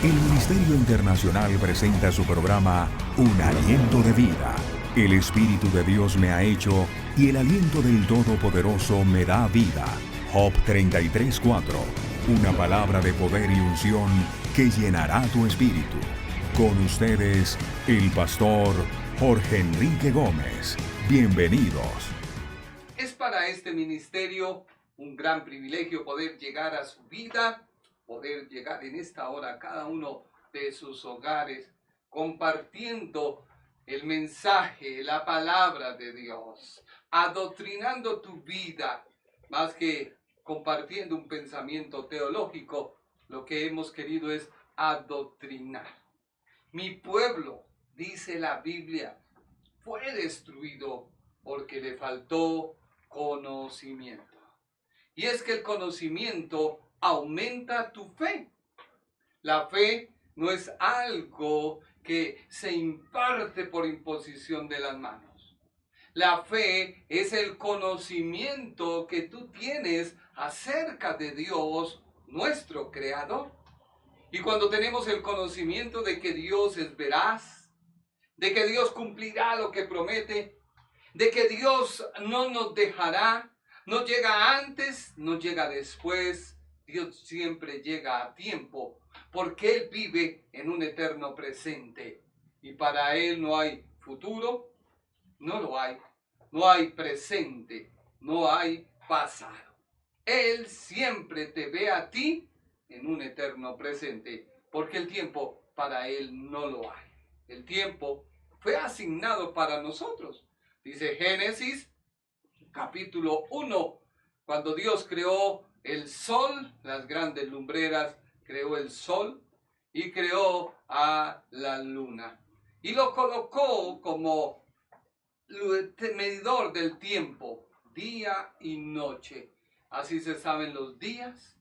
El Ministerio Internacional presenta su programa Un Aliento de Vida. El Espíritu de Dios me ha hecho y el aliento del Todopoderoso me da vida. Job 33:4. Una palabra de poder y unción que llenará tu espíritu. Con ustedes, el pastor Jorge Enrique Gómez. Bienvenidos. Es para este ministerio un gran privilegio poder llegar a su vida, poder llegar en esta hora a cada uno de sus hogares, compartiendo el mensaje, la palabra de Dios, adoctrinando tu vida, más que compartiendo un pensamiento teológico. Lo que hemos querido es adoctrinar. Mi pueblo, dice la Biblia, fue destruido porque le faltó conocimiento. Y es que el conocimiento aumenta tu fe. La fe no es algo que se imparte por imposición de las manos. La fe es el conocimiento que tú tienes acerca de Dios, nuestro Creador. Y cuando tenemos el conocimiento de que Dios es veraz, de que Dios cumplirá lo que promete, de que Dios no nos dejará, no llega antes, no llega después, Dios siempre llega a tiempo, porque Él vive en un eterno presente. Y para Él no hay futuro, no lo hay, no hay presente, no hay pasado. Él siempre te ve a ti en un eterno presente, porque el tiempo para Él no lo hay. El tiempo fue asignado para nosotros. Dice Génesis, capítulo 1, cuando Dios creó el sol, las grandes lumbreras, creó el sol y creó a la luna. Y lo colocó como medidor del tiempo, día y noche. Así se saben los días,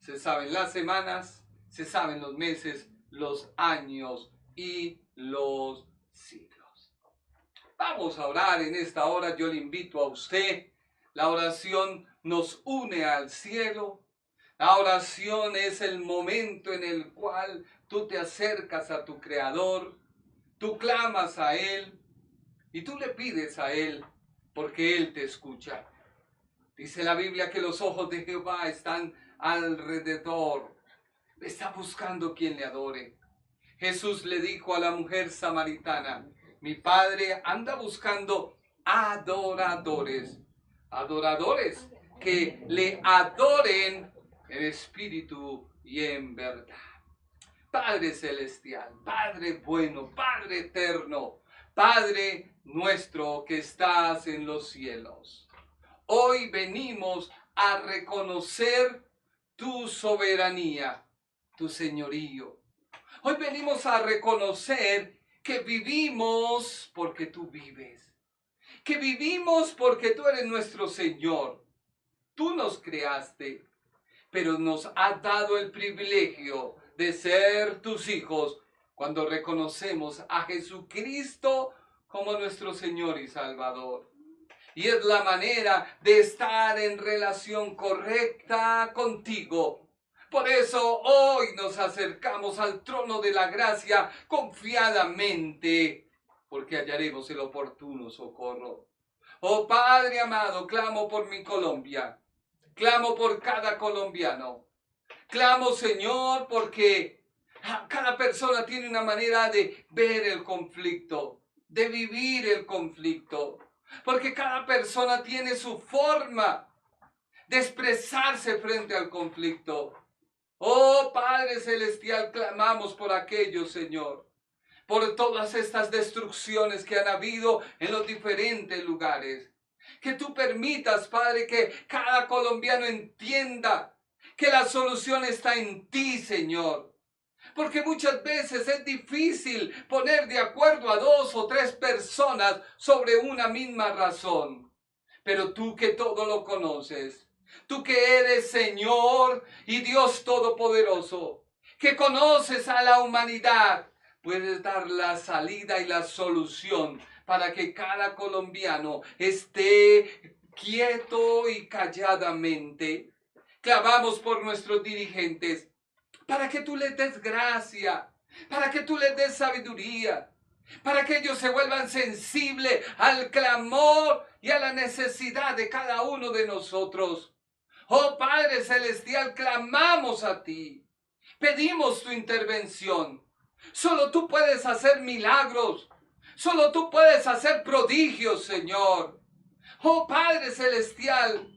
se saben las semanas, se saben los meses, los años y los siglos. Vamos a orar en esta hora. Yo le invito a usted. La oración nos une al cielo. La oración es el momento en el cual tú te acercas a tu Creador. Tú clamas a Él y tú le pides a Él porque Él te escucha. Dice la Biblia que los ojos de Jehová están alrededor. Está buscando quien le adore. Jesús le dijo a la mujer samaritana: mi Padre anda buscando adoradores, adoradores que le adoren en espíritu y en verdad. Padre celestial, Padre bueno, Padre eterno, Padre nuestro que estás en los cielos. Hoy venimos a reconocer tu soberanía, tu señorío. Hoy venimos a reconocer que vivimos porque tú vives, que vivimos porque tú eres nuestro Señor. Tú nos creaste, pero nos has dado el privilegio de ser tus hijos cuando reconocemos a Jesucristo como nuestro Señor y Salvador. Y es la manera de estar en relación correcta contigo. Por eso hoy nos acercamos al trono de la gracia confiadamente, porque hallaremos el oportuno socorro. Oh Padre amado, clamo por mi Colombia, clamo por cada colombiano, clamo, Señor, porque cada persona tiene una manera de ver el conflicto, de vivir el conflicto, porque cada persona tiene su forma de expresarse frente al conflicto. Oh Padre Celestial, clamamos por aquellos, Señor, por todas estas destrucciones que han habido en los diferentes lugares. Que tú permitas, Padre, que cada colombiano entienda que la solución está en ti, Señor. Porque muchas veces es difícil poner de acuerdo a 2 o 3 personas sobre una misma razón. Pero tú que todo lo conoces, tú que eres Señor y Dios Todopoderoso, que conoces a la humanidad, puedes dar la salida y la solución para que cada colombiano esté quieto y calladamente. Clamamos por nuestros dirigentes, para que tú les des gracia, para que tú les des sabiduría, para que ellos se vuelvan sensibles al clamor y a la necesidad de cada uno de nosotros. Oh Padre Celestial, clamamos a ti, pedimos tu intervención. Solo tú puedes hacer milagros, solo tú puedes hacer prodigios, Señor. Oh Padre Celestial,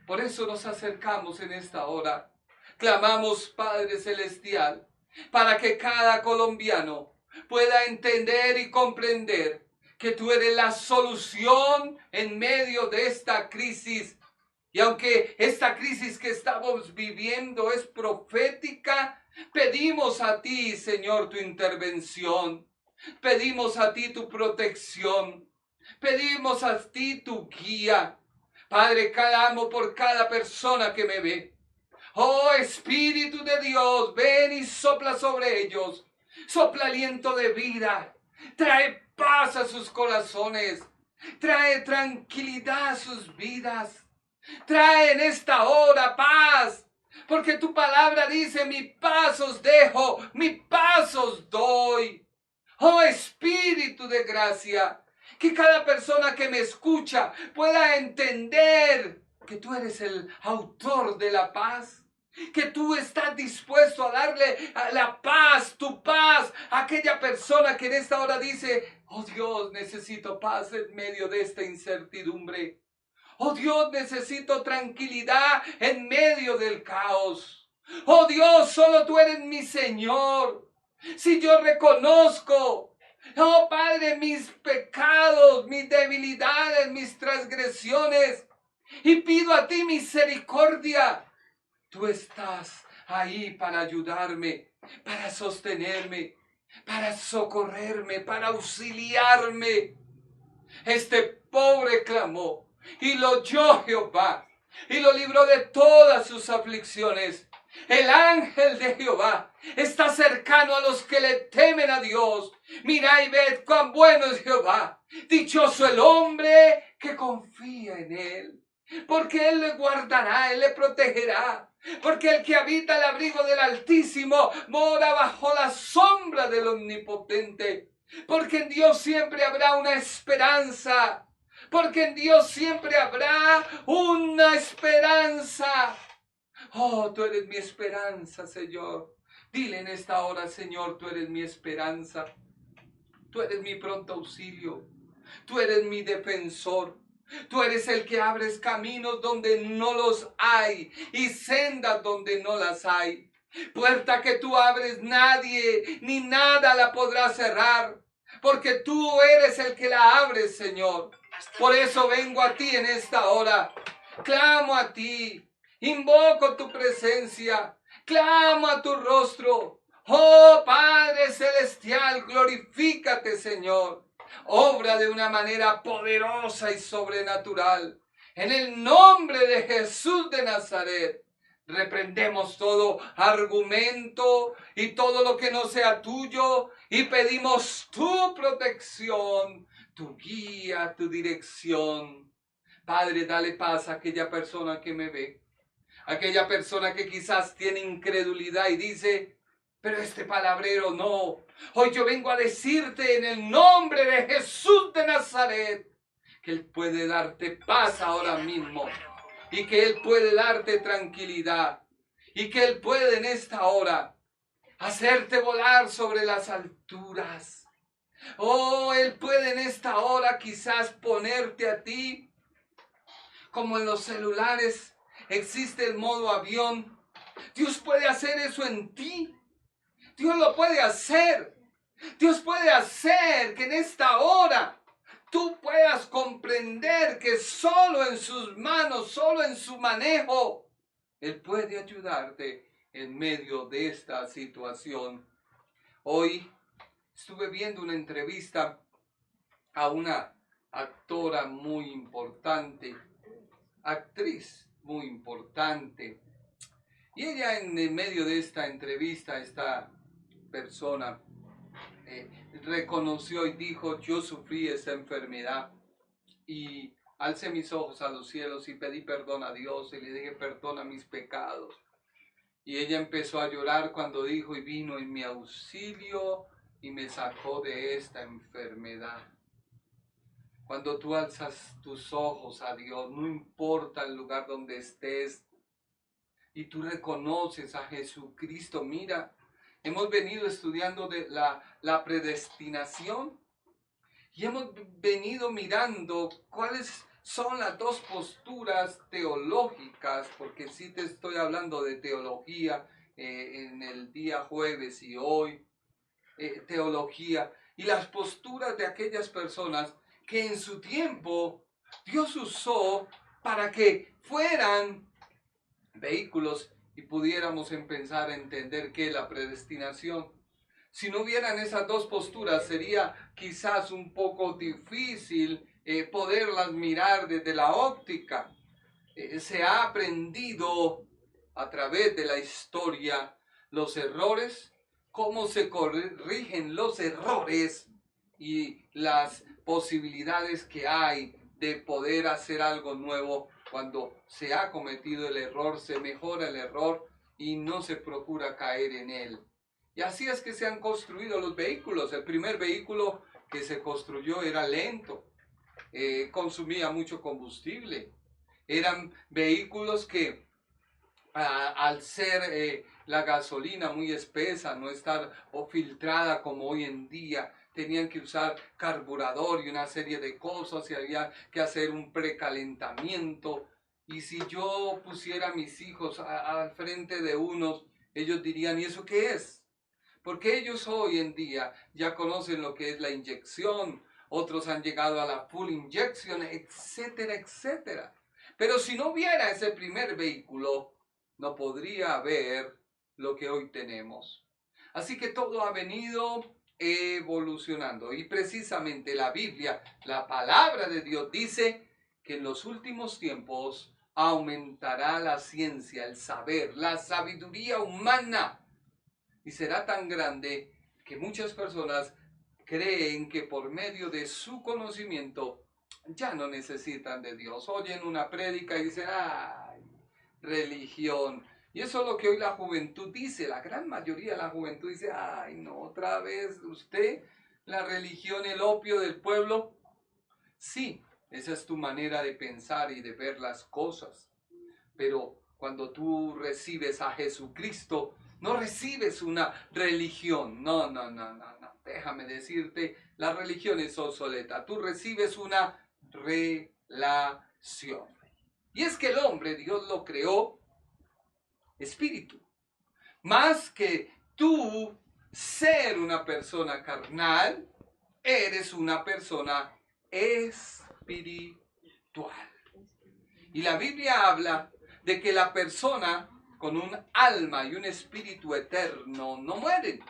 por eso nos acercamos en esta hora. Clamamos, Padre Celestial, para que cada colombiano pueda entender y comprender que tú eres la solución en medio de esta crisis. Y aunque esta crisis que estamos viviendo es profética, pedimos a ti, Señor, tu intervención. Pedimos a ti tu protección. Pedimos a ti tu guía. Padre, clamo por cada persona que me ve. Oh Espíritu de Dios, ven y sopla sobre ellos. Sopla aliento de vida. Trae paz a sus corazones. Trae tranquilidad a sus vidas. Trae en esta hora paz. Porque tu palabra dice, mi paz os dejo, mi paz os doy. Oh Espíritu de gracia, que cada persona que me escucha pueda entender que tú eres el autor de la paz. Que tú estás dispuesto a darle la paz, tu paz, a aquella persona que en esta hora dice, oh Dios, necesito paz en medio de esta incertidumbre. Oh Dios, necesito tranquilidad en medio del caos. Oh Dios, solo tú eres mi Señor. Si yo reconozco, oh Padre, mis pecados, mis debilidades, mis transgresiones, y pido a ti misericordia, tú estás ahí para ayudarme, para sostenerme, para socorrerme, para auxiliarme. Este pobre clamó y lo oyó Jehová y lo libró de todas sus aflicciones. El ángel de Jehová está cercano a los que le temen a Dios. Mirad y ved cuán bueno es Jehová. Dichoso el hombre que confía en él. Porque él le guardará, él le protegerá. Porque el que habita el abrigo del Altísimo mora bajo la sombra del Omnipotente. Porque en Dios siempre habrá una esperanza. Porque en Dios siempre habrá una esperanza. Oh, tú eres mi esperanza, Señor. Dile en esta hora, Señor, tú eres mi esperanza. Tú eres mi pronto auxilio. Tú eres mi defensor. Tú eres el que abres caminos donde no los hay y sendas donde no las hay. Puerta que tú abres, nadie ni nada la podrá cerrar. Porque tú eres el que la abres, Señor. Por eso vengo a ti en esta hora. Clamo a ti. Invoco tu presencia, clamo a tu rostro. Oh Padre Celestial, glorifícate, Señor. Obra de una manera poderosa y sobrenatural. En el nombre de Jesús de Nazaret, reprendemos todo argumento y todo lo que no sea tuyo y pedimos tu protección, tu guía, tu dirección. Padre, dale paz a aquella persona que me ve. Aquella persona que quizás tiene incredulidad y dice, pero este palabrero no. Hoy yo vengo a decirte en el nombre de Jesús de Nazaret que Él puede darte paz ahora mismo y que Él puede darte tranquilidad y que Él puede en esta hora hacerte volar sobre las alturas. Oh, Él puede en esta hora quizás ponerte a ti como en los celulares. Existe el modo avión. Dios puede hacer eso en ti. Dios lo puede hacer. Dios puede hacer que en esta hora tú puedas comprender que solo en sus manos, solo en su manejo, Él puede ayudarte en medio de esta situación. Hoy estuve viendo una entrevista a una actora muy importante, actriz muy importante. Y ella en medio de esta entrevista, esta persona reconoció y dijo, yo sufrí esta enfermedad y alcé mis ojos a los cielos y pedí perdón a Dios y le dije, perdona mis pecados. Y ella empezó a llorar cuando dijo, y vino en mi auxilio y me sacó de esta enfermedad. Cuando tú alzas tus ojos a Dios, no importa el lugar donde estés, y tú reconoces a Jesucristo. Mira, hemos venido estudiando de la predestinación y hemos venido mirando cuáles son las dos posturas teológicas, porque sí te estoy hablando de teología en el día jueves y hoy, teología, y las posturas de aquellas personas que en su tiempo Dios usó para que fueran vehículos y pudiéramos empezar a entender que la predestinación, si no hubieran esas dos posturas, sería quizás un poco difícil poderlas mirar desde la óptica. Se ha aprendido a través de la historia los errores, cómo se corrigen los errores y las posibilidades que hay de poder hacer algo nuevo. Cuando se ha cometido el error, se mejora el error y no se procura caer en él. Y así es que se han construido los vehículos. El primer vehículo que se construyó era lento, consumía mucho combustible. Eran vehículos que al ser la gasolina muy espesa, no estar filtrada como hoy en día, tenían que usar carburador y una serie de cosas y había que hacer un precalentamiento. Y si yo pusiera a mis hijos al frente de unos, ellos dirían, ¿y eso qué es? Porque ellos hoy en día ya conocen lo que es la inyección, otros han llegado a la full injection, etcétera, etcétera. Pero si no hubiera ese primer vehículo, no podría haber lo que hoy tenemos. Así que todo ha venido evolucionando. Y precisamente la Biblia, la palabra de Dios, dice que en los últimos tiempos aumentará la ciencia, el saber, la sabiduría humana. Y será tan grande que muchas personas creen que por medio de su conocimiento ya no necesitan de Dios. Oyen una prédica y dicen, ¡ay, religión! Y eso es lo que hoy la juventud dice. La gran mayoría de la juventud dice, ¡ay, no, otra vez usted, la religión, el opio del pueblo! Sí, esa es tu manera de pensar y de ver las cosas. Pero cuando tú recibes a Jesucristo, no recibes una religión. No. Déjame decirte, la religión es obsoleta. Tú recibes una relación. Y es que el hombre, Dios lo creó espíritu. Más que tú ser una persona carnal, eres una persona espiritual. Y la Biblia habla de que la persona con un alma y un espíritu eterno no mueren.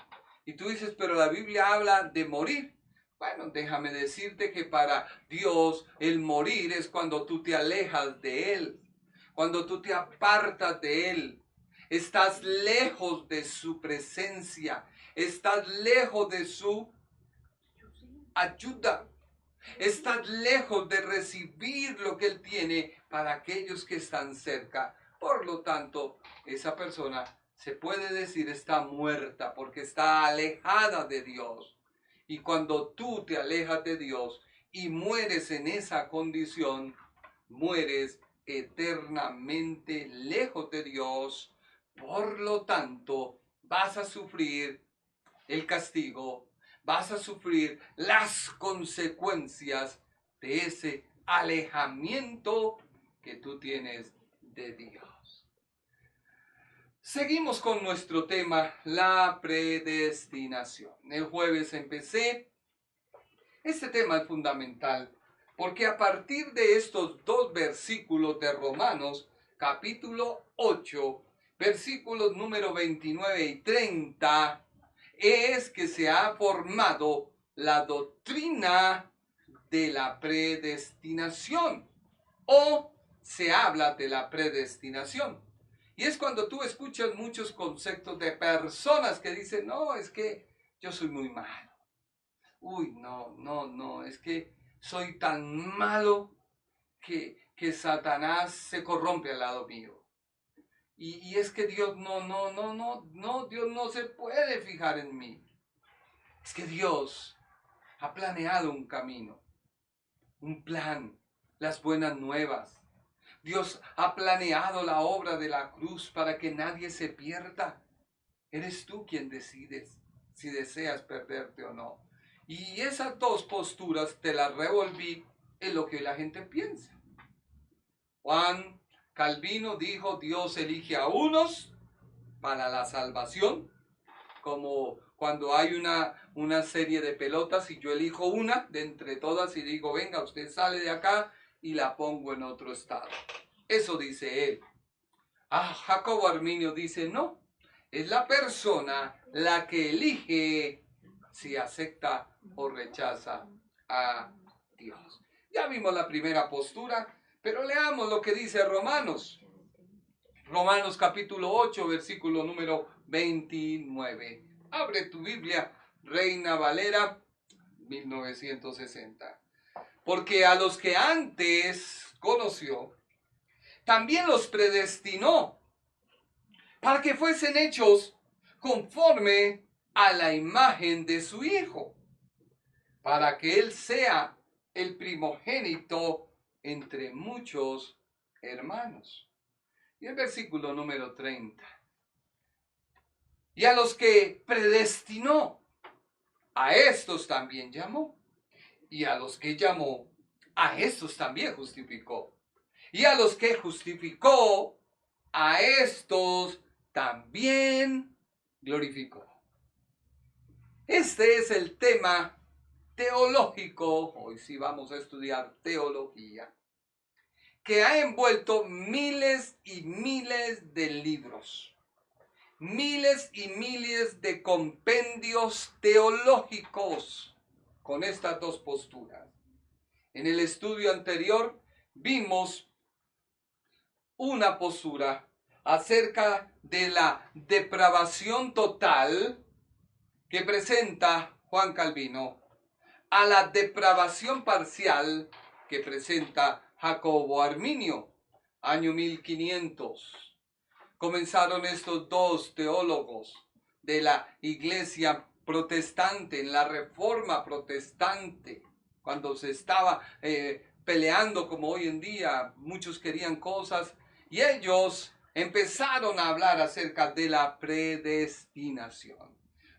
Y tú dices, pero la Biblia habla de morir. Bueno, déjame decirte que para Dios el morir es cuando tú te alejas de Él, cuando tú te apartas de Él. Estás lejos de su presencia, estás lejos de su ayuda. Estás lejos de recibir lo que Él tiene para aquellos que están cerca. Por lo tanto, esa persona se puede decir está muerta porque está alejada de Dios. Y cuando tú te alejas de Dios y mueres en esa condición, mueres eternamente lejos de Dios. Por lo tanto, vas a sufrir el castigo, vas a sufrir las consecuencias de ese alejamiento que tú tienes de Dios. Seguimos con nuestro tema, la predestinación. El jueves empecé. Este tema es fundamental porque a partir de estos dos versículos de Romanos, capítulo 8, versículos número 29 y 30, es que se ha formado la doctrina de la predestinación, o se habla de la predestinación. Y es cuando tú escuchas muchos conceptos de personas que dicen, no, es que yo soy muy malo. Uy, no, es que soy tan malo que Satanás se corrompe al lado mío. y es que Dios Dios no se puede fijar en mí. Es que Dios ha planeado un camino, un plan, las buenas nuevas. Dios ha planeado la obra de la cruz para que nadie se pierda. Eres tú quien decides si deseas perderte o no. Y esas dos posturas te las revolví en lo que la gente piensa. Juan Calvino dijo: Dios elige a unos para la salvación, como cuando hay una serie de pelotas y yo elijo una de entre todas y digo: venga, usted sale de acá y la pongo en otro estado. Eso dice él. Jacobo Arminio dice: no, es la persona la que elige si acepta o rechaza a Dios. Ya vimos la primera postura, pero leamos lo que dice Romanos. Romanos capítulo 8, versículo número 29. Abre tu Biblia, Reina Valera, 1960. Porque a los que antes conoció, también los predestinó para que fuesen hechos conforme a la imagen de su Hijo, para que Él sea el primogénito entre muchos hermanos. Y el versículo número 30. Y a los que predestinó, a estos también llamó. Y a los que llamó, a estos también justificó. Y a los que justificó, a estos también glorificó. Este es el tema teológico, hoy sí vamos a estudiar teología, que ha envuelto miles y miles de libros, miles y miles de compendios teológicos con estas dos posturas. En el estudio anterior vimos una postura acerca de la depravación total que presenta Juan Calvino, a la depravación parcial que presenta Jacobo Arminio, año 1500. Comenzaron estos dos teólogos de la iglesia protestante, en la reforma protestante, cuando se estaba peleando como hoy en día, muchos querían cosas, y ellos empezaron a hablar acerca de la predestinación.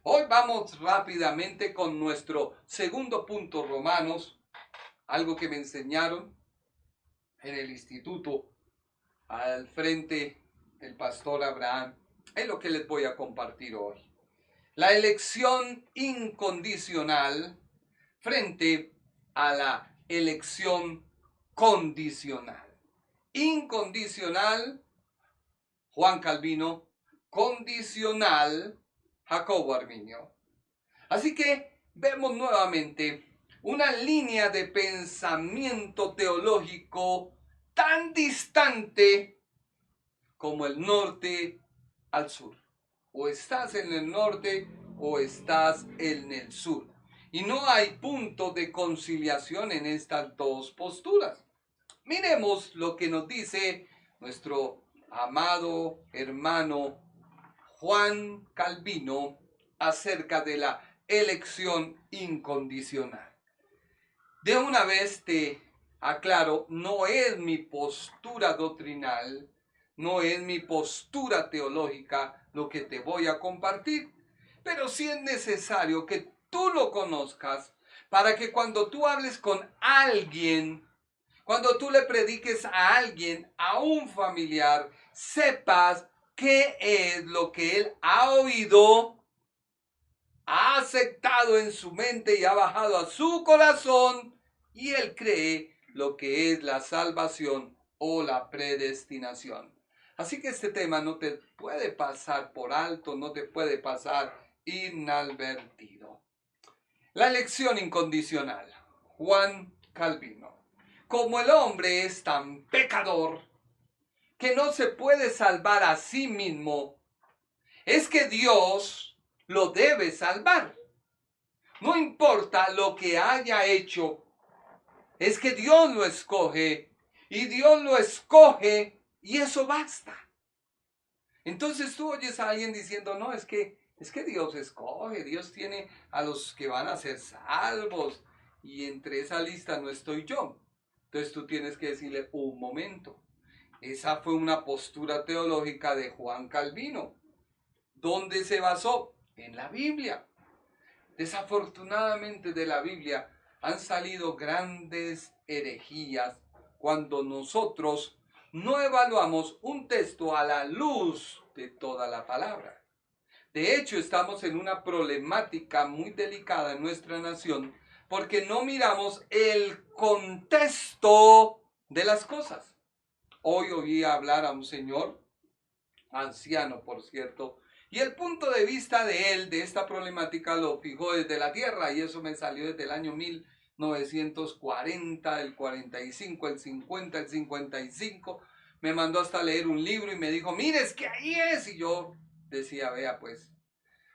Hoy vamos rápidamente con nuestro segundo punto, Romanos, algo que me enseñaron en el instituto al frente del pastor Abraham. Es lo que les voy a compartir hoy. La elección incondicional frente a la elección condicional. Incondicional, Juan Calvino; condicional, Jacobo Arminio. Así que vemos nuevamente una línea de pensamiento teológico tan distante como el norte al sur. O estás en el norte o estás en el sur. Y no hay punto de conciliación en estas dos posturas. Miremos lo que nos dice nuestro amado hermano Juan Calvino acerca de la elección incondicional. De una vez te aclaro, no es mi postura doctrinal, no es mi postura teológica lo que te voy a compartir, pero sí es necesario que tú lo conozcas para que cuando tú hables con alguien, cuando tú le prediques a alguien, a un familiar, sepas qué es lo que él ha oído, ha aceptado en su mente y ha bajado a su corazón, y él cree lo que es la salvación o la predestinación. Así que este tema no te puede pasar por alto, no te puede pasar inadvertido. La elección incondicional. Juan Calvino. Como el hombre es tan pecador que no se puede salvar a sí mismo, es que Dios lo debe salvar. No importa lo que haya hecho, es que Dios lo escoge, y Dios lo escoge y eso basta. Entonces tú oyes a alguien diciendo, no, es que Dios escoge, Dios tiene a los que van a ser salvos, y entre esa lista no estoy yo. Entonces tú tienes que decirle, un momento, esa fue una postura teológica de Juan Calvino. ¿Dónde se basó? En la Biblia. Desafortunadamente de la Biblia han salido grandes herejías cuando nosotros no evaluamos un texto a la luz de toda la palabra. De hecho, estamos en una problemática muy delicada en nuestra nación porque no miramos el contexto de las cosas. Hoy oí hablar a un señor, anciano por cierto, y el punto de vista de él, de esta problemática, lo fijó desde la tierra, y eso me salió desde el año 1940, el 45, el 50, el 55. Me mandó hasta leer un libro y me dijo, mire, es que ahí es. Y yo decía, vea pues.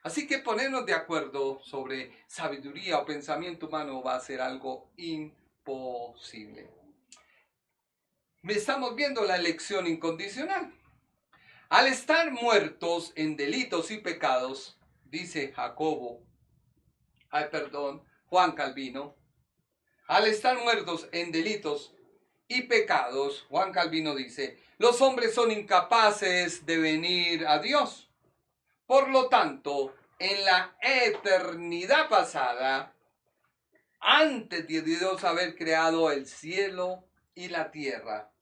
Así que ponernos de acuerdo sobre sabiduría o pensamiento humano va a ser algo imposible. Estamos viendo la elección incondicional. Al estar muertos en delitos y pecados, dice Juan Calvino, al estar muertos en delitos y pecados, Juan Calvino dice, los hombres son incapaces de venir a Dios. Por lo tanto, en la eternidad pasada, antes de Dios haber creado el cielo y la tierra,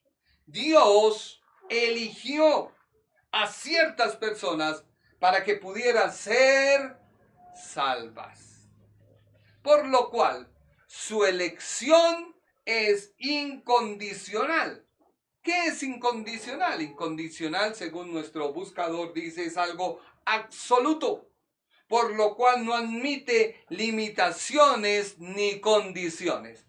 Dios eligió a ciertas personas para que pudieran ser salvas. Por lo cual, su elección es incondicional. ¿Qué es incondicional? Incondicional, según nuestro buscador dice, es algo absoluto, por lo cual no admite limitaciones ni condiciones.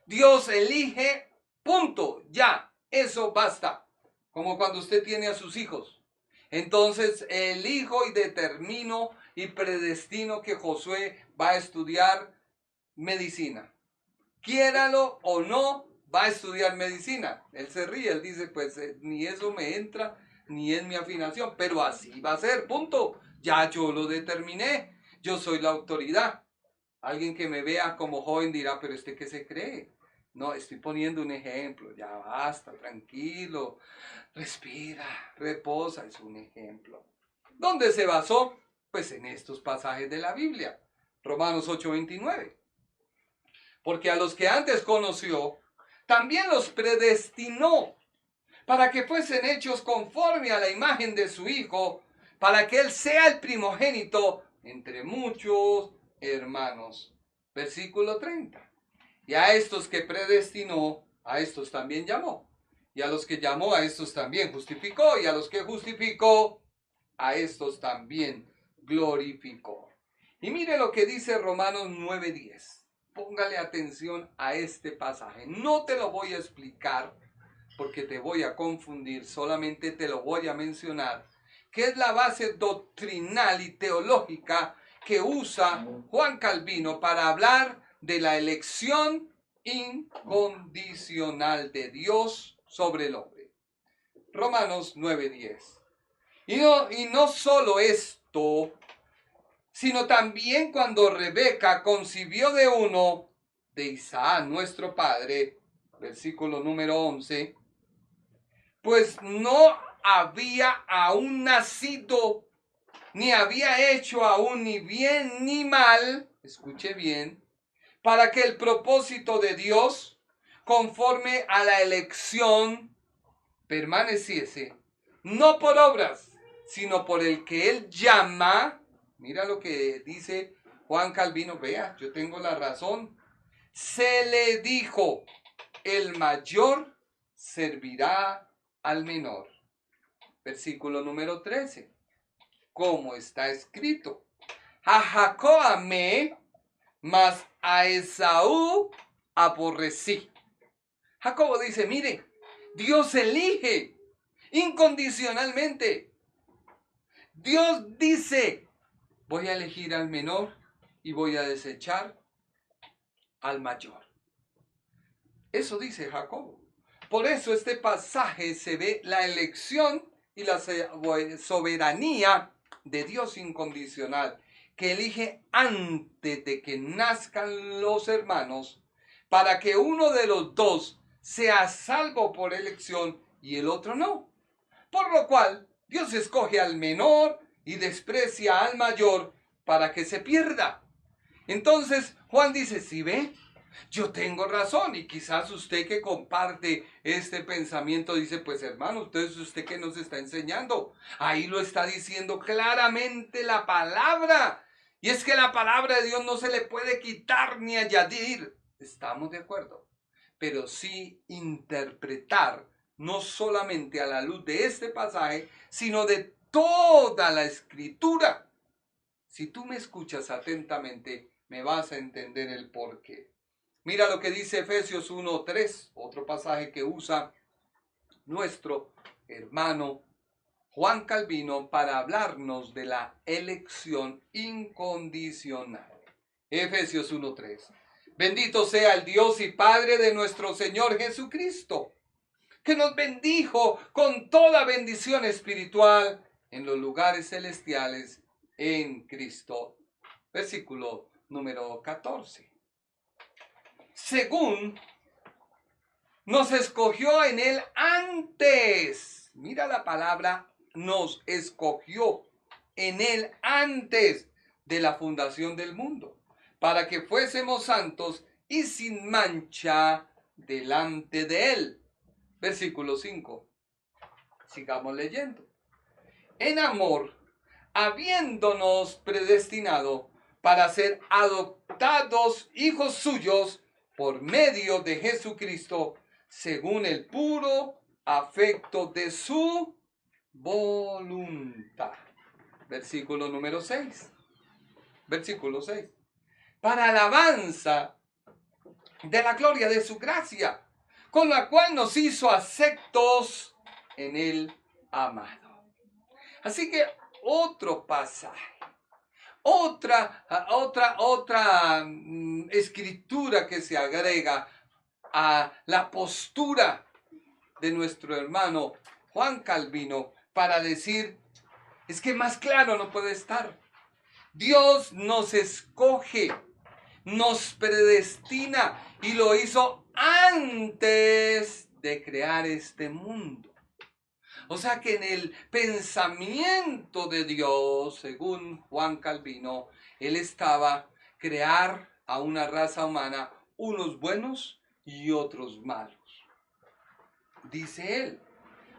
Dios elige, punto, ya, eso basta. Como cuando usted tiene a sus hijos. Entonces elijo y determino y predestino que Josué va a estudiar medicina. Quiéralo o no, va a estudiar medicina. Él se ríe, él dice, pues ni eso me entra, ni es mi afinación, pero así va a ser, punto. Ya yo lo determiné, yo soy la autoridad. Alguien que me vea como joven dirá, pero ¿este qué se cree? No, estoy poniendo un ejemplo, ya basta, tranquilo, respira, reposa, es un ejemplo. ¿Dónde se basó? Pues en estos pasajes de la Biblia, Romanos 8:29. Porque a los que antes conoció, también los predestinó para que fuesen hechos conforme a la imagen de su Hijo, para que Él sea el primogénito entre muchos hermanos. Versículo 30. Y a estos que predestinó, a estos también llamó. Y a los que llamó, a estos también justificó. Y a los que justificó, a estos también glorificó. Y mire lo que dice Romanos 9:10. Póngale atención a este pasaje. No te lo voy a explicar porque te voy a confundir. Solamente te lo voy a mencionar. Que es la base doctrinal y teológica que usa Juan Calvino para hablar de la elección incondicional de Dios sobre el hombre. Romanos 9:10. Y no solo esto, sino también cuando Rebeca concibió de uno, de Isaac, nuestro padre, versículo número 11, pues no había aún nacido, ni había hecho aún ni bien ni mal, escuche bien, para que el propósito de Dios, conforme a la elección, permaneciese, no por obras, sino por el que Él llama. Mira lo que dice Juan Calvino, vea, yo tengo la razón. Se le dijo, el mayor servirá al menor. Versículo número 13. Como está escrito, a Jacob amé, mas a Esaú aborrecí. Jacobo dice, mire, Dios elige incondicionalmente. Dios dice, voy a elegir al menor y voy a desechar al mayor. Eso dice Jacobo. Por eso este pasaje se ve la elección y la soberanía de Dios incondicional, que elige antes de que nazcan los hermanos, para que uno de los dos sea salvo por elección y el otro no. Por lo cual, Dios escoge al menor y desprecia al mayor para que se pierda. Entonces, Juan dice, ¿sí ve? Yo tengo razón, y quizás usted que comparte este pensamiento dice, pues hermano, usted que nos está enseñando, ahí lo está diciendo claramente la palabra, y es que la palabra de Dios no se le puede quitar ni añadir, estamos de acuerdo, pero sí interpretar, no solamente a la luz de este pasaje, sino de toda la escritura. Si tú me escuchas atentamente, me vas a entender el porqué. Mira lo que dice Efesios 1:3, otro pasaje que usa nuestro hermano Juan Calvino para hablarnos de la elección incondicional. Efesios 1:3. Bendito sea el Dios y Padre de nuestro Señor Jesucristo, que nos bendijo con toda bendición espiritual en los lugares celestiales en Cristo. Versículo número 14. Según nos escogió en él antes. Mira la palabra, nos escogió en él antes de la fundación del mundo, para que fuésemos santos y sin mancha delante de él. Versículo 5. Sigamos leyendo. En amor, habiéndonos predestinado para ser adoptados hijos suyos por medio de Jesucristo, según el puro afecto de su voluntad. Versículo número 6. Versículo 6. Para alabanza de la gloria de su gracia, con la cual nos hizo aceptos en el amado. Así que otro pasaje, otra escritura que se agrega a la postura de nuestro hermano Juan Calvino para decir, es que más claro no puede estar. Dios nos escoge, nos predestina y lo hizo antes de crear este mundo. O sea que en el pensamiento de Dios, según Juan Calvino, él estaba crear a una raza humana, unos buenos y otros malos. Dice él.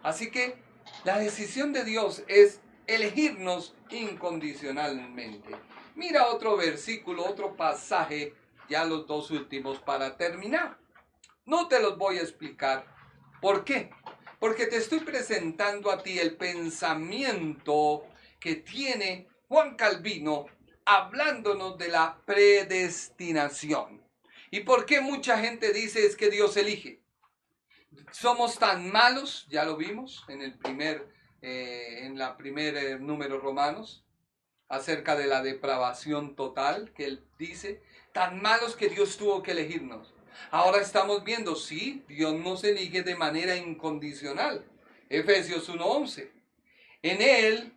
Así que la decisión de Dios es elegirnos incondicionalmente. Mira otro versículo, otro pasaje, ya los dos últimos para terminar. No te los voy a explicar. ¿Por qué? Porque te estoy presentando a ti el pensamiento que tiene Juan Calvino hablándonos de la predestinación. ¿Y por qué mucha gente dice es que Dios elige? Somos tan malos, ya lo vimos en la primer número Romanos, acerca de la depravación total, que él dice, tan malos que Dios tuvo que elegirnos. Ahora estamos viendo, sí, Dios nos elige de manera incondicional. Efesios 1:11. En él,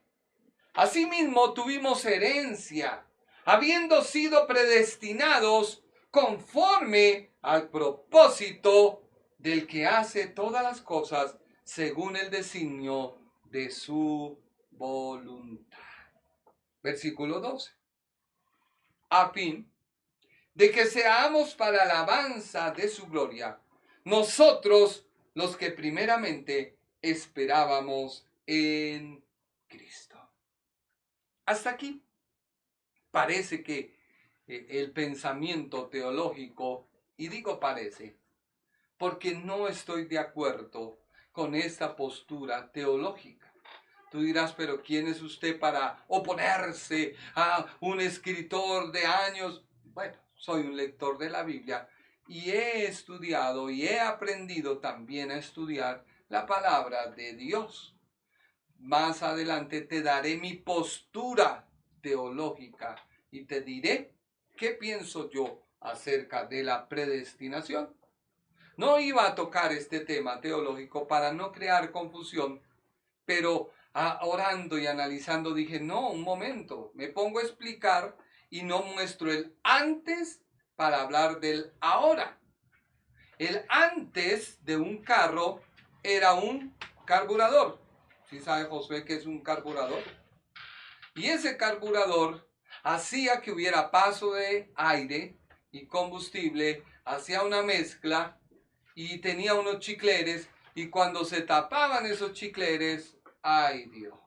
asimismo, tuvimos herencia, habiendo sido predestinados conforme al propósito del que hace todas las cosas según el designio de su voluntad. Versículo 12. A fin de que seamos para alabanza de su gloria, nosotros los que primeramente esperábamos en Cristo. Hasta aquí parece que el pensamiento teológico, y digo parece, porque no estoy de acuerdo con esta postura teológica. Tú dirás, pero ¿quién es usted para oponerse a un escritor de años? Bueno, soy un lector de la Biblia y he estudiado y he aprendido también a estudiar la palabra de Dios. Más adelante te daré mi postura teológica y te diré qué pienso yo acerca de la predestinación. No iba a tocar este tema teológico para no crear confusión, pero orando y analizando dije, no, un momento, me pongo a explicar y no muestro el antes para hablar del ahora. El antes de un carro era un carburador. ¿Sí sabe Josué qué es un carburador? Y ese carburador hacía que hubiera paso de aire y combustible, hacía una mezcla y tenía unos chicleres, y cuando se tapaban esos chicleres, ¡ay Dios!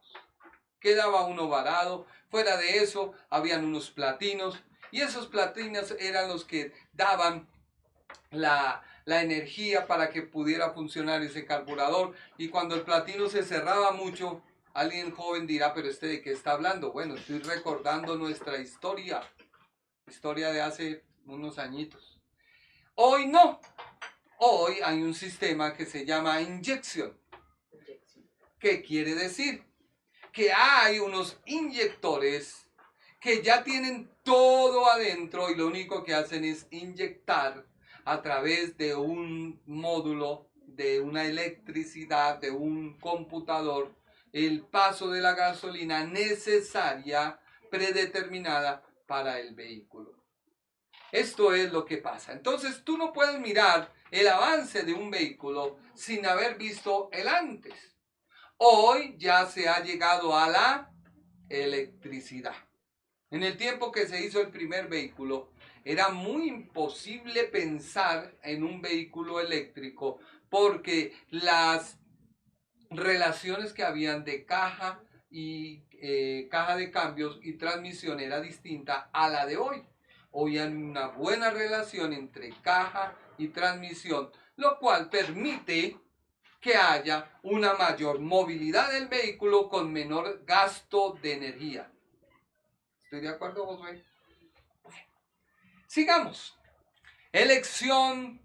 Quedaba uno varado. Fuera de eso, habían unos platinos, y esos platinos eran los que daban la energía para que pudiera funcionar ese carburador. Y cuando el platino se cerraba mucho, alguien joven dirá, pero ¿de qué está hablando? Bueno, estoy recordando nuestra historia de hace unos añitos. Hoy no. Hoy hay un sistema que se llama inyección. ¿Qué quiere decir? Que hay unos inyectores que ya tienen todo adentro y lo único que hacen es inyectar a través de un módulo, de una electricidad, de un computador, el paso de la gasolina necesaria, predeterminada para el vehículo. Esto es lo que pasa. Entonces tú no puedes mirar el avance de un vehículo sin haber visto el antes. Hoy ya se ha llegado a la electricidad. En el tiempo que se hizo el primer vehículo, era muy imposible pensar en un vehículo eléctrico porque las relaciones que habían de caja y caja de cambios y transmisión era distinta a la de hoy. Hoy hay una buena relación entre caja y transmisión, lo cual permite que haya una mayor movilidad del vehículo con menor gasto de energía. ¿Estoy de acuerdo, Josué? Sigamos. Elección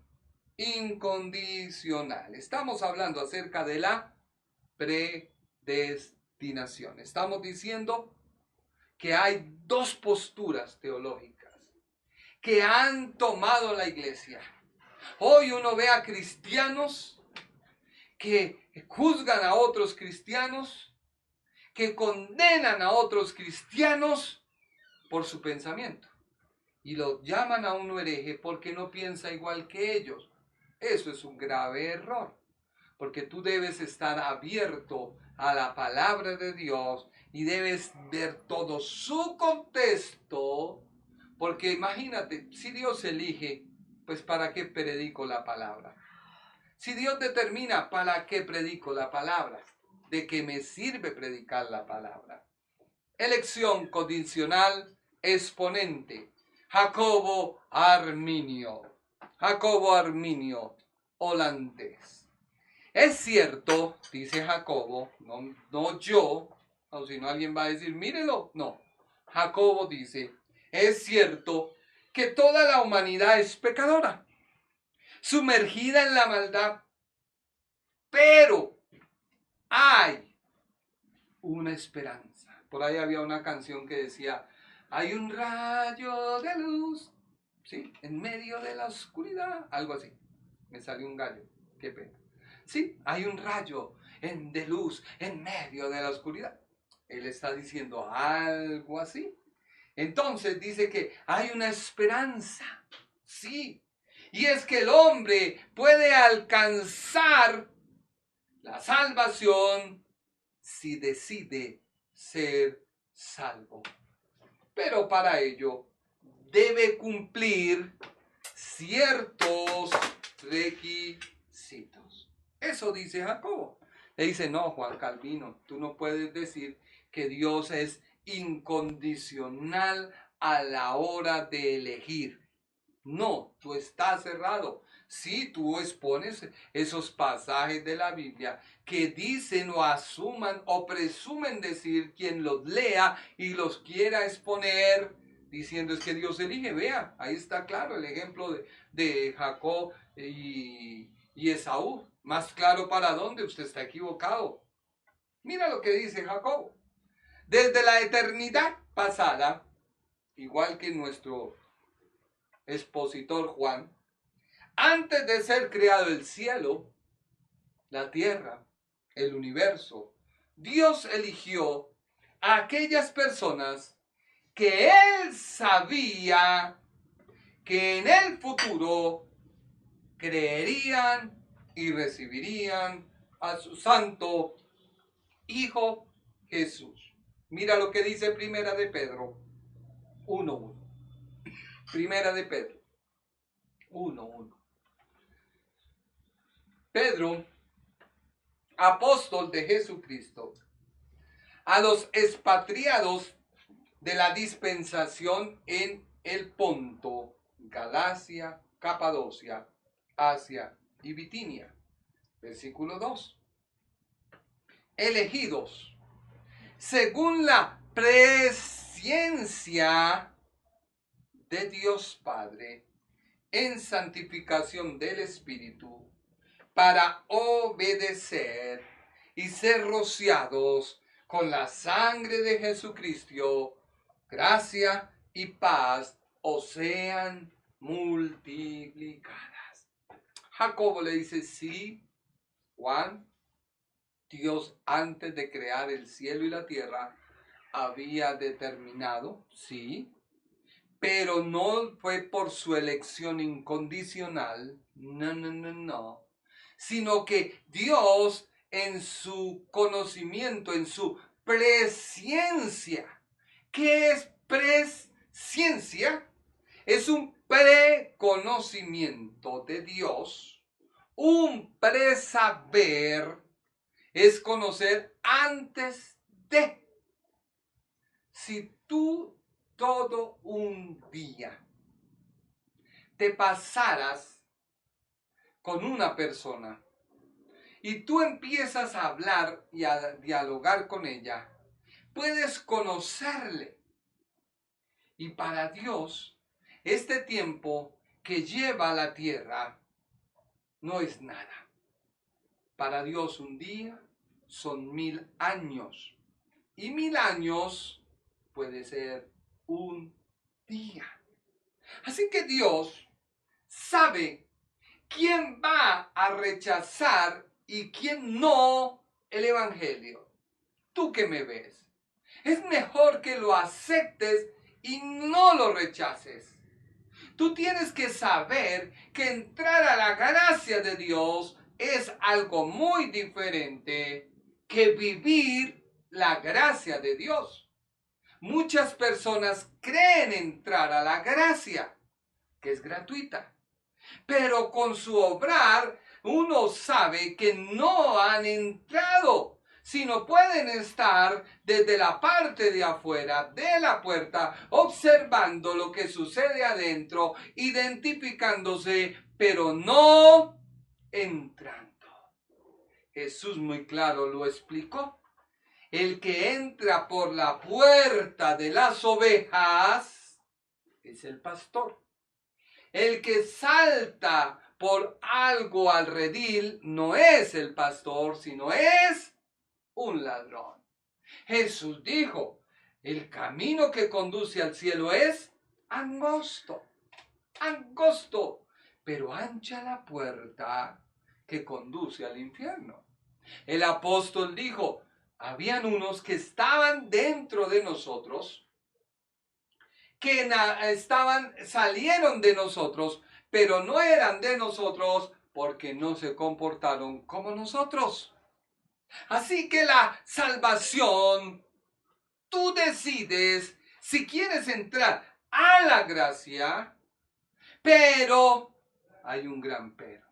incondicional. Estamos hablando acerca de la predestinación. Estamos diciendo que hay dos posturas teológicas que han tomado la iglesia. Hoy uno ve a cristianos que juzgan a otros cristianos, que condenan a otros cristianos por su pensamiento. Y lo llaman a uno hereje porque no piensa igual que ellos. Eso es un grave error, porque tú debes estar abierto a la palabra de Dios y debes ver todo su contexto, porque imagínate, si Dios elige, pues ¿para qué predico la palabra? Si Dios determina, ¿para qué predico la palabra? ¿De qué me sirve predicar la palabra? Elección condicional exponente. Jacobo Arminio. Jacobo Arminio, holandés. Es cierto, dice Jacobo, no yo, o si no alguien va a decir, mírelo, no. Jacobo dice, es cierto que toda la humanidad es pecadora, sumergida en la maldad, pero hay una esperanza. Por ahí había una canción que decía, hay un rayo de luz, ¿sí? En medio de la oscuridad, algo así. Me salió un gallo, qué pena. Sí, hay un rayo de luz en medio de la oscuridad. Él está diciendo algo así. Entonces dice que hay una esperanza, sí. Y es que el hombre puede alcanzar la salvación si decide ser salvo. Pero para ello debe cumplir ciertos requisitos. Eso dice Jacobo. Le dice, no, Juan Calvino, tú no puedes decir que Dios es incondicional a la hora de elegir. No, tú estás cerrado. Si tú expones esos pasajes de la Biblia que dicen o asuman o presumen decir quien los lea y los quiera exponer, diciendo es que Dios elige, vea, ahí está claro el ejemplo de Jacob y Esaú. Más claro para dónde usted está equivocado. Mira lo que dice Jacob. Desde la eternidad pasada, igual que nuestro expositor Juan, antes de ser creado el cielo, la tierra, el universo, Dios eligió a aquellas personas que Él sabía que en el futuro creerían y recibirían a su santo Hijo Jesús. Mira lo que dice Primera de Pedro 1:1. Primera de Pedro 1:1. Pedro, apóstol de Jesucristo, a los expatriados de la dispensación en el Ponto, Galacia, Capadocia, Asia y Bitinia. Versículo 2. Elegidos según la presciencia de Dios Padre en santificación del Espíritu, para obedecer y ser rociados con la sangre de Jesucristo, gracia y paz os sean multiplicadas. Jacobo le dice, sí, Juan, Dios antes de crear el cielo y la tierra había determinado, sí, pero no fue por su elección incondicional, no, sino que Dios en su conocimiento, en su presciencia. ¿Qué es presciencia? Es un preconocimiento de Dios, un presaber, es conocer antes de. Si tú todo un día te pasaras con una persona y tú empiezas a hablar y a dialogar con ella, puedes conocerle. Y para Dios, este tiempo que lleva la tierra no es nada. Para Dios un día son 1000 años. Y 1000 años puede ser un día. Así que Dios sabe quién va a rechazar y quién no el Evangelio. Tú que me ves, es mejor que lo aceptes y no lo rechaces. Tú tienes que saber que entrar a la gracia de Dios es algo muy diferente que vivir la gracia de Dios. Muchas personas creen entrar a la gracia, que es gratuita, pero con su obrar uno sabe que no han entrado, sino pueden estar desde la parte de afuera de la puerta, observando lo que sucede adentro, identificándose, pero no entrando. Jesús muy claro lo explicó. El que entra por la puerta de las ovejas es el pastor. El que salta por algo al redil no es el pastor, sino es un ladrón. Jesús dijo, el camino que conduce al cielo es angosto, pero ancha la puerta que conduce al infierno. El apóstol dijo, habían unos que estaban dentro de nosotros, que salieron de nosotros, pero no eran de nosotros porque no se comportaron como nosotros. Así que la salvación, tú decides si quieres entrar a la gracia, pero hay un gran pero.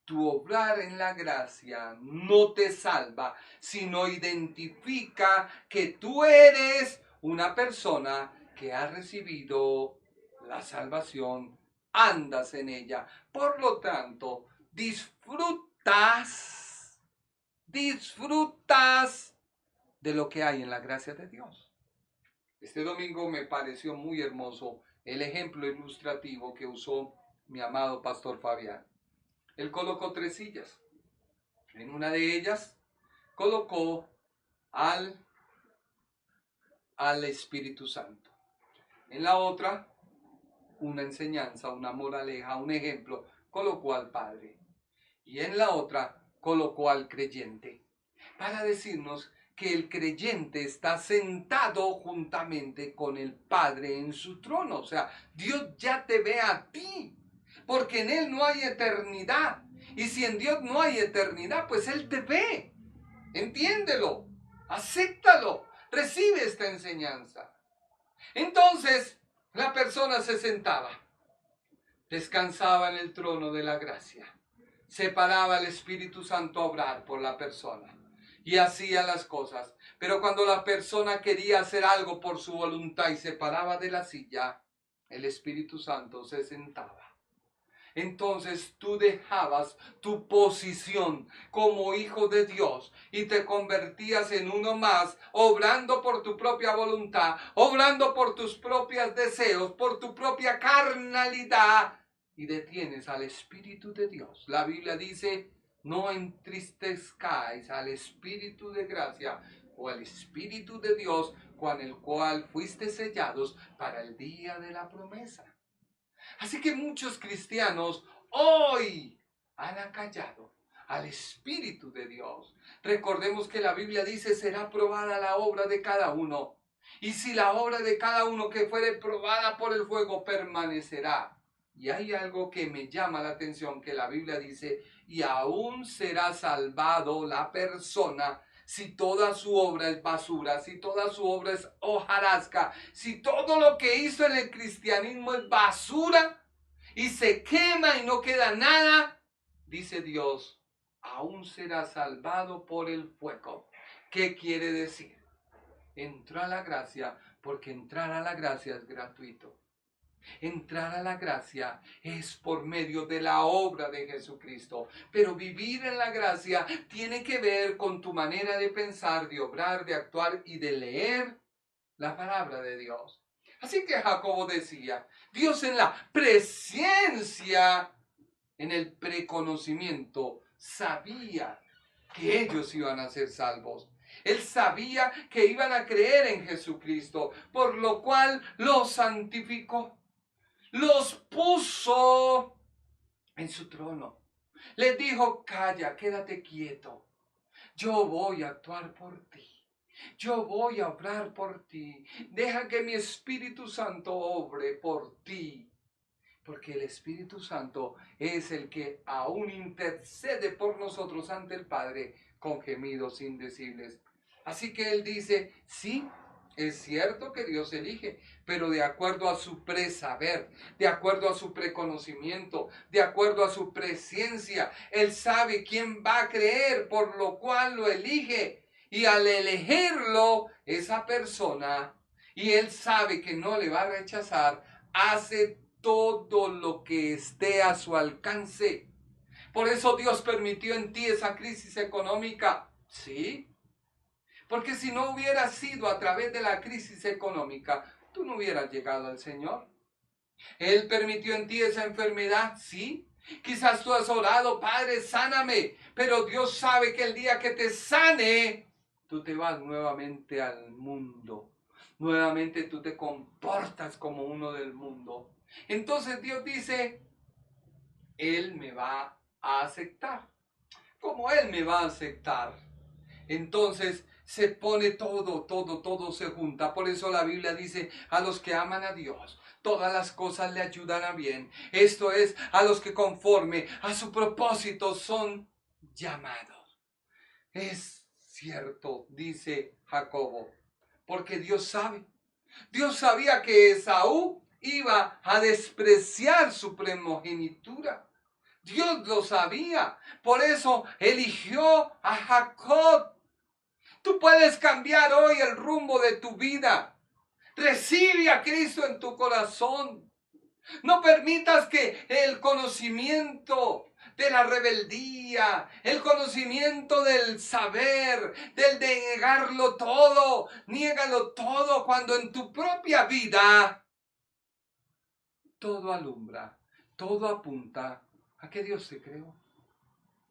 Tu obrar en la gracia no te salva, sino identifica que tú eres una persona que ha recibido la salvación, andas en ella. Por lo tanto, disfrutas de lo que hay en la gracia de Dios. Este domingo me pareció muy hermoso el ejemplo ilustrativo que usó mi amado pastor Fabián. Él colocó 3 sillas. En una de ellas colocó al Espíritu Santo. En la otra, una enseñanza, una moraleja, un ejemplo, colocó al Padre. Y en la otra, colocó al creyente. para decirnos que el creyente está sentado juntamente con el Padre en su trono. O sea, Dios ya te ve a ti, porque en Él no hay eternidad. Y si en Dios no hay eternidad, pues Él te ve. Entiéndelo, acéptalo, recibe esta enseñanza. Entonces, la persona se sentaba, descansaba en el trono de la gracia, separaba al Espíritu Santo a obrar por la persona y hacía las cosas. Pero cuando la persona quería hacer algo por su voluntad y se paraba de la silla, el Espíritu Santo se sentaba. Entonces tú dejabas tu posición como hijo de Dios y te convertías en uno más, obrando por tu propia voluntad, obrando por tus propios deseos, por tu propia carnalidad, y detienes al Espíritu de Dios. La Biblia dice: no entristezcáis al Espíritu de gracia o al Espíritu de Dios, con el cual fuiste sellados para el día de la promesa. Así que muchos cristianos hoy han acallado al Espíritu de Dios. Recordemos que la Biblia dice: será probada la obra de cada uno. Y si la obra de cada uno que fuere probada por el fuego permanecerá. Y hay algo que me llama la atención, que la Biblia dice: y aún será salvado la persona si toda su obra es basura, si toda su obra es hojarasca, si todo lo que hizo en el cristianismo es basura y se quema y no queda nada, dice Dios, aún será salvado por el fuego. ¿Qué quiere decir? Entró a la gracia, porque entrar a la gracia es gratuito. Entrar a la gracia es por medio de la obra de Jesucristo. Pero vivir en la gracia tiene que ver con tu manera de pensar, de obrar, de actuar y de leer la palabra de Dios. Así que Jacobo decía: Dios en la presencia, en el preconocimiento, sabía que ellos iban a ser salvos. Él sabía que iban a creer en Jesucristo, por lo cual los santificó. Los puso en su trono. Les dijo: calla, quédate quieto. Yo voy a actuar por ti. Yo voy a obrar por ti. Deja que mi Espíritu Santo obre por ti. Porque el Espíritu Santo es el que aún intercede por nosotros ante el Padre con gemidos indecibles. Así que él dice: sí, es cierto que Dios elige, pero de acuerdo a su presaber, de acuerdo a su preconocimiento, de acuerdo a su presciencia. Él sabe quién va a creer, por lo cual lo elige. Y al elegirlo, esa persona, y él sabe que no le va a rechazar, hace todo lo que esté a su alcance. Por eso Dios permitió en ti esa crisis económica. ¿Sí? Porque si no hubiera sido a través de la crisis económica, tú no hubieras llegado al Señor. Él permitió en ti esa enfermedad, sí. Quizás tú has orado: Padre, sáname. Pero Dios sabe que el día que te sane, tú te vas nuevamente al mundo. Nuevamente tú te comportas como uno del mundo. Entonces Dios dice: Él me va a aceptar. ¿Cómo Él me va a aceptar? Entonces se pone todo se junta. Por eso la Biblia dice: a los que aman a Dios, todas las cosas le ayudan a bien. Esto es, a los que conforme a su propósito son llamados. Es cierto, dice Jacobo, porque Dios sabe. Dios sabía que Esaú iba a despreciar su primogenitura. Dios lo sabía. Por eso eligió a Jacob. Tú puedes cambiar hoy el rumbo de tu vida. Recibe a Cristo en tu corazón. No permitas que el conocimiento de la rebeldía, el conocimiento del saber, del de negarlo todo, niégalo todo, cuando en tu propia vida todo alumbra, todo apunta a que Dios te creó.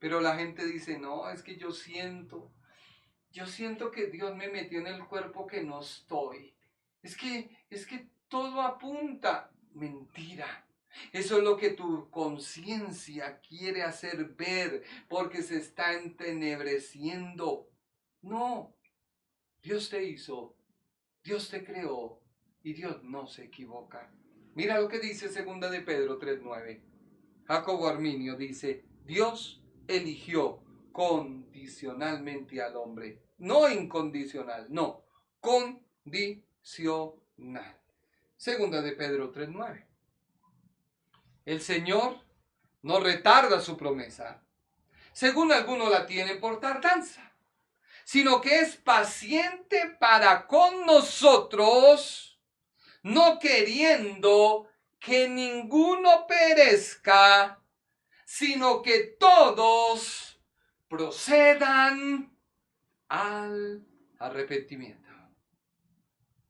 Pero la gente dice: no, es que yo siento que Dios me metió en el cuerpo que no estoy. Es que todo apunta. Mentira. Eso es lo que tu conciencia quiere hacer ver, porque se está entenebreciendo. No, Dios te hizo, Dios te creó y Dios no se equivoca. Mira lo que dice 2 de Pedro 3:9. Jacobo Arminio dice, Dios eligió condicionalmente al hombre. No incondicional, no, condicional. 2 de Pedro 3:9. El Señor no retarda su promesa, según algunos la tienen por tardanza, sino que es paciente para con nosotros, no queriendo que ninguno perezca, sino que todos procedan al arrepentimiento.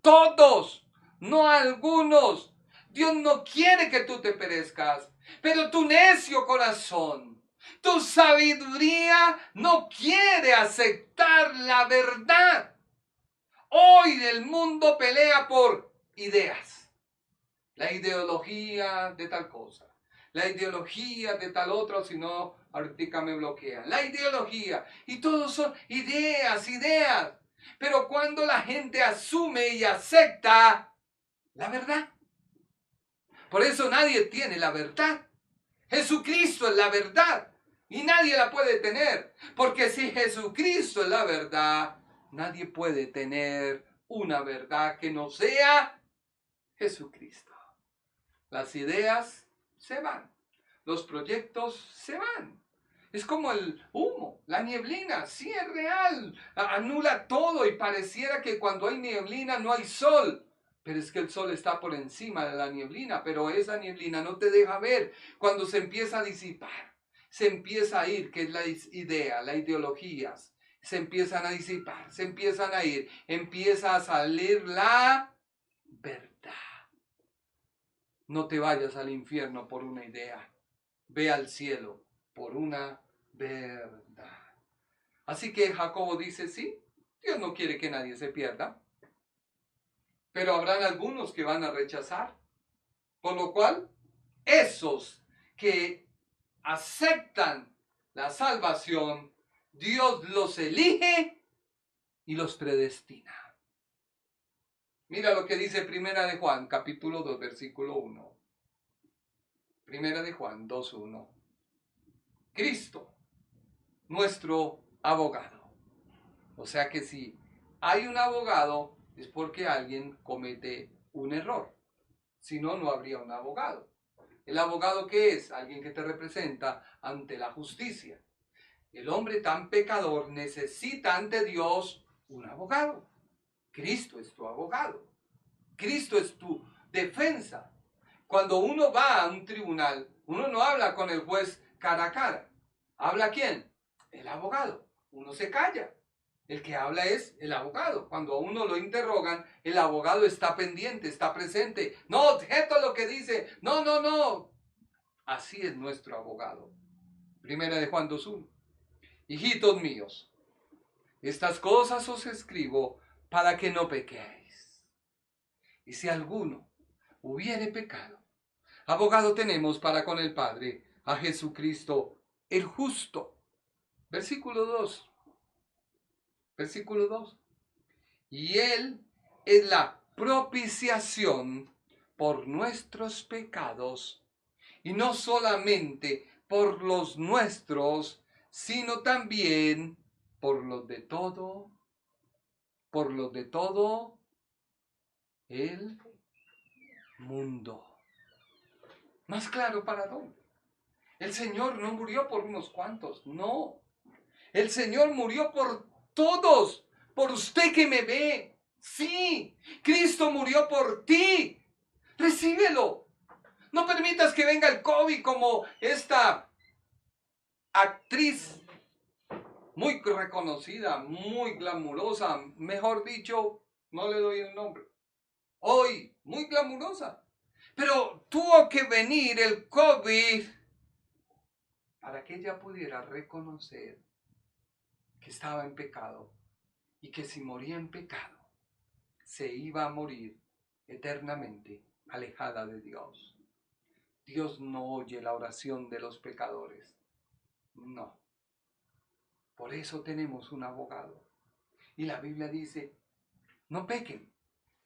Todos, no algunos. Dios no quiere que tú te perezcas, pero tu necio corazón, tu sabiduría no quiere aceptar la verdad. Hoy el mundo pelea por ideas. La ideología de tal cosa, la ideología de tal otra, si no, ahorita me bloquean. La ideología, y todos son ideas. Pero cuando la gente asume y acepta la verdad. Por eso nadie tiene la verdad. Jesucristo es la verdad y nadie la puede tener. Porque si Jesucristo es la verdad, nadie puede tener una verdad que no sea Jesucristo. Las ideas se van, los proyectos se van. Es como el humo, la nieblina, sí es real, anula todo y pareciera que cuando hay nieblina no hay sol. Pero es que el sol está por encima de la nieblina, pero esa nieblina no te deja ver. Cuando se empieza a disipar, se empieza a ir, que es la idea, las ideologías, se empiezan a disipar, se empiezan a ir, empieza a salir la verdad. No te vayas al infierno por una idea, ve al cielo por una verdad. Así que Jacobo dice, sí, Dios no quiere que nadie se pierda, pero habrán algunos que van a rechazar. Por lo cual, esos que aceptan la salvación, Dios los elige y los predestina. Mira lo que dice Primera de Juan, capítulo 2, versículo 1. Primera de Juan 2:1. Cristo, nuestro abogado. O sea que si hay un abogado es porque alguien comete un error. Si no, no habría un abogado. ¿El abogado qué es? Alguien que te representa ante la justicia. El hombre tan pecador necesita ante Dios un abogado. Cristo es tu abogado. Cristo es tu defensa. Cuando uno va a un tribunal, uno no habla con el juez cara a cara. ¿Habla quién? El abogado. Uno se calla. El que habla es el abogado. Cuando a uno lo interrogan, el abogado está pendiente, está presente. No objeto lo que dice. No. Así es nuestro abogado. Primera de Juan 2:1. Hijitos míos, estas cosas os escribo para que no pequéis. Y si alguno hubiere pecado, abogado tenemos para con el Padre, a Jesucristo el justo. Versículo 2. Y Él es la propiciación por nuestros pecados, y no solamente por los nuestros, sino también por los de todo el mundo. Más claro, ¿para dónde? El Señor no murió por unos cuantos, no. El Señor murió por todos, por usted que me ve. Sí, Cristo murió por ti. Recíbelo. No permitas que venga el COVID como esta actriz muy reconocida, muy glamurosa, mejor dicho, no le doy el nombre. Hoy, muy glamurosa. Pero tuvo que venir el COVID para que ella pudiera reconocer que estaba en pecado y que si moría en pecado, se iba a morir eternamente alejada de Dios. Dios no oye la oración de los pecadores. No. Por eso tenemos un abogado. Y la Biblia dice, no pequen,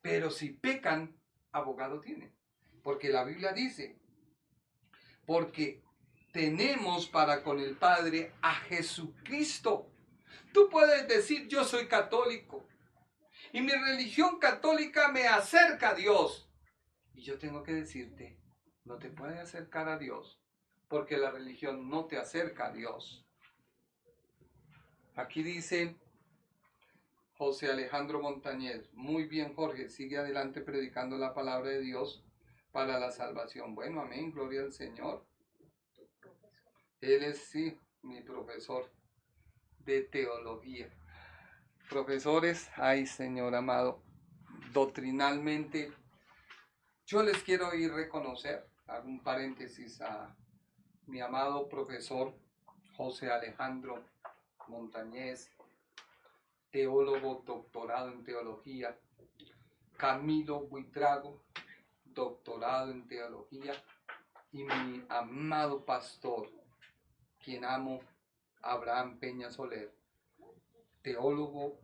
pero si pecan, abogado tienen. Porque la Biblia dice, porque tenemos para con el Padre a Jesucristo. Tú puedes decir, yo soy católico y mi religión católica me acerca a Dios. Y yo tengo que decirte, no te puede acercar a Dios, porque la religión no te acerca a Dios. Aquí dice José Alejandro Montañez, muy bien Jorge, sigue adelante predicando la palabra de Dios para la salvación. Bueno, amén, gloria al Señor. Él es, sí, mi profesor de teología. Profesores, ay Señor amado, doctrinalmente, yo les quiero ir reconocer, hago un paréntesis a mi amado profesor José Alejandro Montañez, teólogo, doctorado en teología, Camilo Buitrago, doctorado en teología, y mi amado pastor, quien amo, Abraham Peña Soler, teólogo,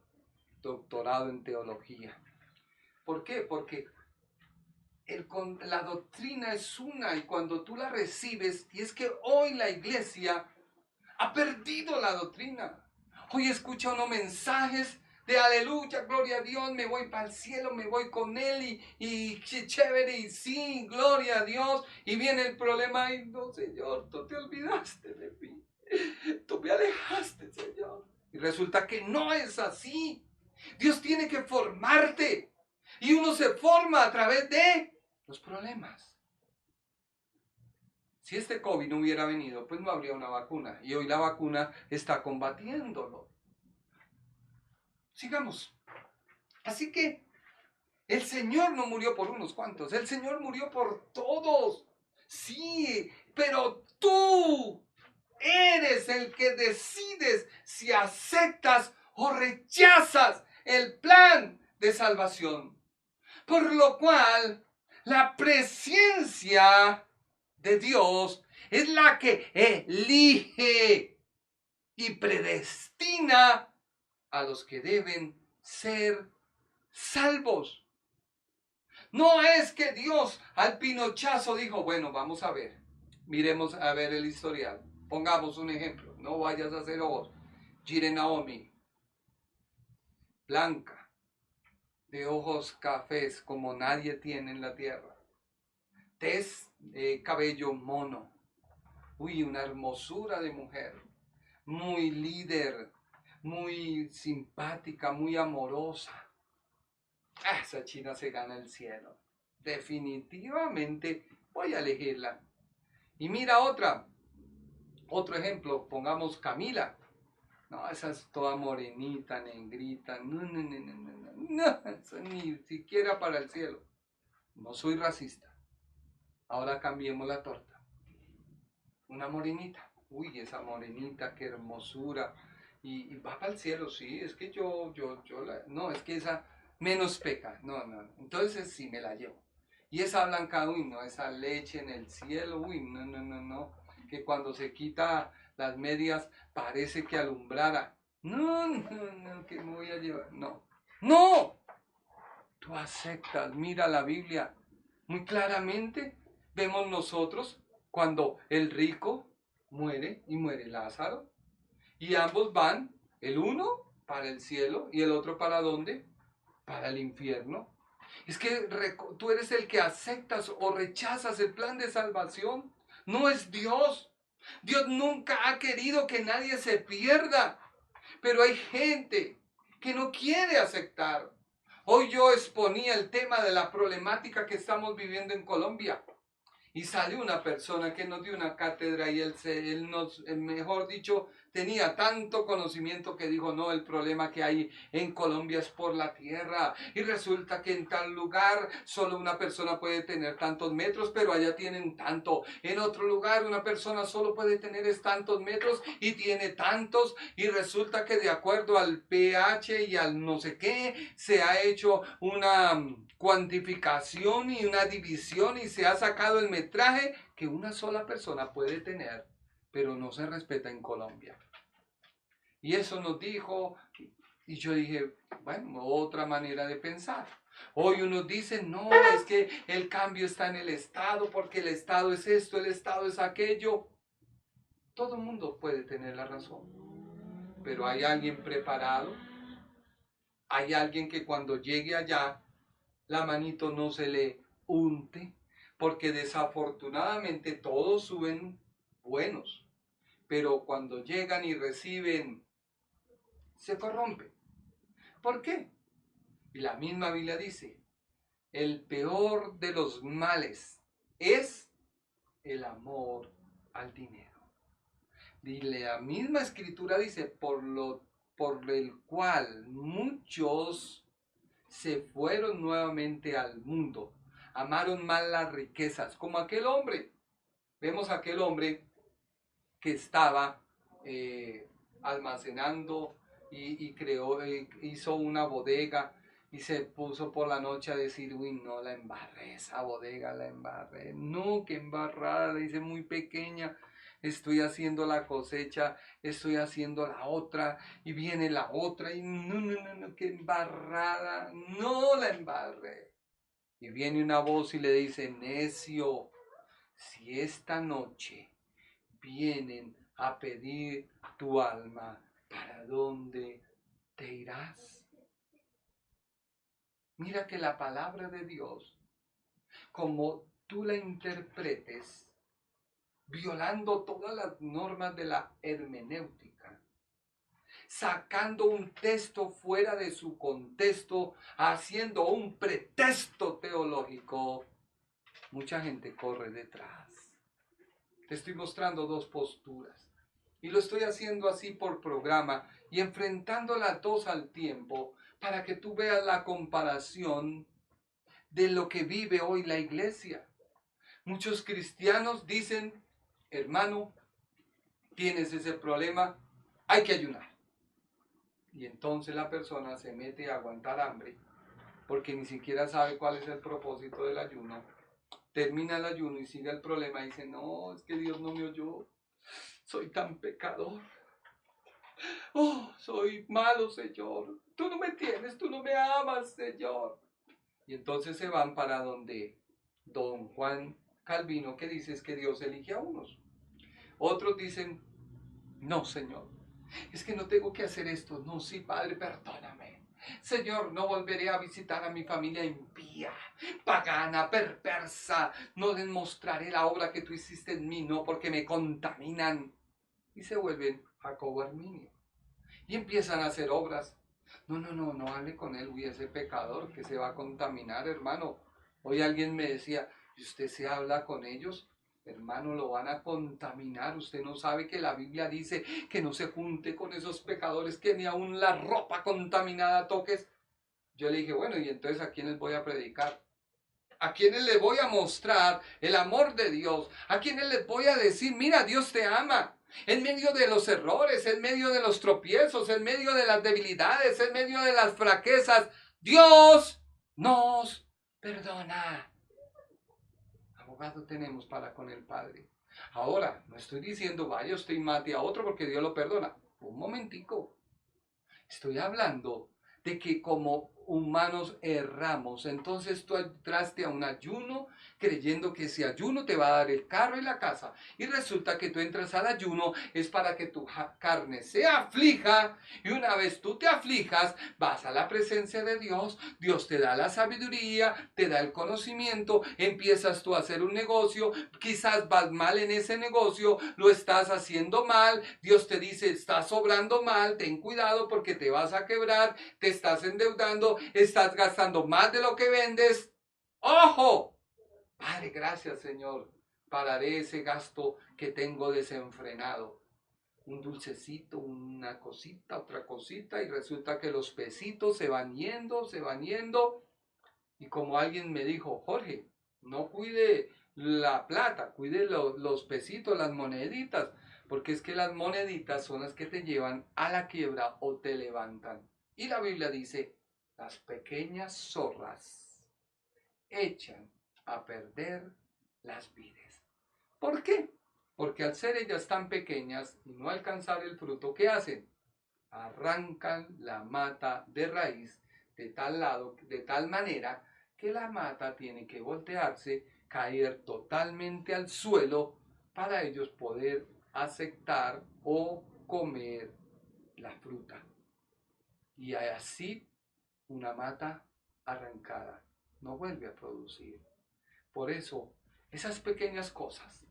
doctorado en teología. ¿Por qué? Porque la doctrina es una y cuando tú la recibes, y es que hoy la iglesia ha perdido la doctrina. Hoy escucha unos mensajes de aleluya, gloria a Dios, me voy para el cielo, me voy con Él y chévere, y sí, gloria a Dios. Y viene el problema, ay no Señor, tú te olvidaste de mí, tú me alejaste Señor. Y resulta que no es así. Dios tiene que formarte y uno se forma a través de los problemas. Si este COVID no hubiera venido, pues no habría una vacuna. Y hoy la vacuna está combatiéndolo. Sigamos. Así que el Señor no murió por unos cuantos. El Señor murió por todos. Sí, pero tú eres el que decides si aceptas o rechazas el plan de salvación. Por lo cual, la presencia de Dios es la que elige y predestina a los que deben ser salvos. No es que Dios al pinochazo dijo, bueno, vamos a ver, miremos a ver el historial. Pongamos un ejemplo, no vayas a hacer vos. Jire Naomi, blanca, de ojos cafés como nadie tiene en la tierra. Tez, cabello mono. Uy, una hermosura de mujer. Muy líder, muy simpática, muy amorosa. Esa china se gana el cielo. Definitivamente voy a elegirla. Y mira otro ejemplo, pongamos Camila. No, esa es toda morenita, negrita. No, eso ni siquiera para el cielo. No soy racista. Ahora cambiemos la torta. Una morenita. Uy, esa morenita, qué hermosura. Y va para el cielo, sí. Es que no, es que esa menos peca. No. Entonces sí me la llevo. Y esa blanca, uy, no, esa leche en el cielo, uy, no. Que cuando se quita las medias parece que alumbrara. No, que me voy a llevar. No. Tú aceptas, mira la Biblia. Muy claramente vemos nosotros cuando el rico muere y muere Lázaro. Y ambos van, el uno para el cielo y el otro para ¿dónde? Para el infierno. Es que tú eres el que aceptas o rechazas el plan de salvación. No es Dios. Dios nunca ha querido que nadie se pierda. Pero hay gente que no quiere aceptar. Hoy yo exponía el tema de la problemática que estamos viviendo en Colombia. Y salió una persona que nos dio una cátedra y él nos, mejor dicho, tenía tanto conocimiento que dijo, no, el problema que hay en Colombia es por la tierra. Y resulta que en tal lugar solo una persona puede tener tantos metros, pero allá tienen tanto. En otro lugar una persona solo puede tener tantos metros y tiene tantos. Y resulta que de acuerdo al pH y al no sé qué, se ha hecho una cuantificación y una división y se ha sacado el metraje que una sola persona puede tener, pero no se respeta en Colombia. Y eso nos dijo Y yo dije, bueno, otra manera de pensar. Hoy unos dicen, no, es que el cambio está en el Estado, porque el Estado es esto, el Estado es aquello. Todo el mundo puede tener la razón, pero hay alguien preparado, hay alguien que cuando llegue allá, la manito no se le unte, porque desafortunadamente todos suben buenos, pero cuando llegan y reciben, se corrompen. ¿Por qué? Y la misma Biblia dice, el peor de los males es el amor al dinero. Y la misma escritura dice, por el cual muchos se fueron nuevamente al mundo, amaron más las riquezas, como aquel hombre. Vemos a aquel hombre que estaba almacenando y creó, hizo una bodega y se puso por la noche a decir, uy, no, la embarré, esa bodega la embarré. No, qué embarrada, la hice muy pequeña. Estoy haciendo la cosecha, estoy haciendo la otra, y viene la otra, y no, qué embarrada, no la embarré. Y viene una voz y le dice, necio, si esta noche vienen a pedir tu alma, ¿para dónde te irás? Mira que la palabra de Dios, como tú la interpretes, violando todas las normas de la hermenéutica, sacando un texto fuera de su contexto, haciendo un pretexto teológico, mucha gente corre detrás. Te estoy mostrando dos posturas. Y lo estoy haciendo así por programa y enfrentando las dos al tiempo para que tú veas la comparación de lo que vive hoy la iglesia. Muchos cristianos dicen, hermano, tienes ese problema, hay que ayunar. Y entonces la persona se mete a aguantar hambre porque ni siquiera sabe cuál es el propósito del ayuno. Termina el ayuno y sigue el problema y dice, no, es que Dios no me oyó. Soy tan pecador. Oh, soy malo, Señor. Tú no me tienes, tú no me amas, Señor. Y entonces se van para donde don Juan Calvino, que dice es que Dios elige a unos. Otros dicen, no, Señor, es que no tengo que hacer esto. No, sí, Padre, perdóname. Señor, no volveré a visitar a mi familia impía, pagana, perversa. No les mostraré la obra que tú hiciste en mí, no, porque me contaminan. Y se vuelven Jacobo Arminio. Y empiezan a hacer obras. No hable con él, uy, ese pecador que se va a contaminar, hermano. Hoy alguien me decía, ¿y usted se habla con ellos? Hermano, lo van a contaminar. Usted no sabe que la Biblia dice que no se junte con esos pecadores, que ni aun la ropa contaminada toques. Yo le dije, bueno, ¿y entonces a quiénes voy a predicar? ¿A quiénes les voy a mostrar el amor de Dios? ¿A quiénes les voy a decir, mira, Dios te ama? En medio de los errores, en medio de los tropiezos, en medio de las debilidades, en medio de las fraquezas, Dios nos perdona. Abogado tenemos para con el Padre. Ahora, no estoy diciendo vaya usted y mate a otro porque Dios lo perdona. Un momentico. Estoy hablando de que como humanos erramos. Entonces tú entraste a un ayuno creyendo que ese ayuno te va a dar el carro y la casa. Y resulta que tú entras al ayuno es para que tu carne se aflija. Y una vez tú te aflijas, vas a la presencia de Dios. Dios te da la sabiduría, te da el conocimiento. Empiezas tú a hacer un negocio. Quizás vas mal en ese negocio, lo estás haciendo mal. Dios te dice, estás obrando mal, ten cuidado porque te vas a quebrar, te estás endeudando, estás gastando más de lo que vendes. ¡Ojo! Padre, gracias, Señor. Pararé ese gasto que tengo desenfrenado. Un dulcecito, una cosita, otra cosita, y resulta que los pesitos se van yendo, se van yendo. Y como alguien me dijo, Jorge, no cuide la plata, cuide los pesitos, las moneditas, porque es que las moneditas son las que te llevan a la quiebra o te levantan. Y la Biblia dice, las pequeñas zorras echan a perder las vides. ¿Por qué? Porque al ser ellas tan pequeñas y no alcanzar el fruto, ¿qué hacen? arrancan la mata de raíz de tal manera que la mata tiene que voltearse, caer totalmente al suelo para ellos poder aceptar o comer la fruta. Y así una mata arrancada no vuelve a producir. Por eso, esas pequeñas cosas,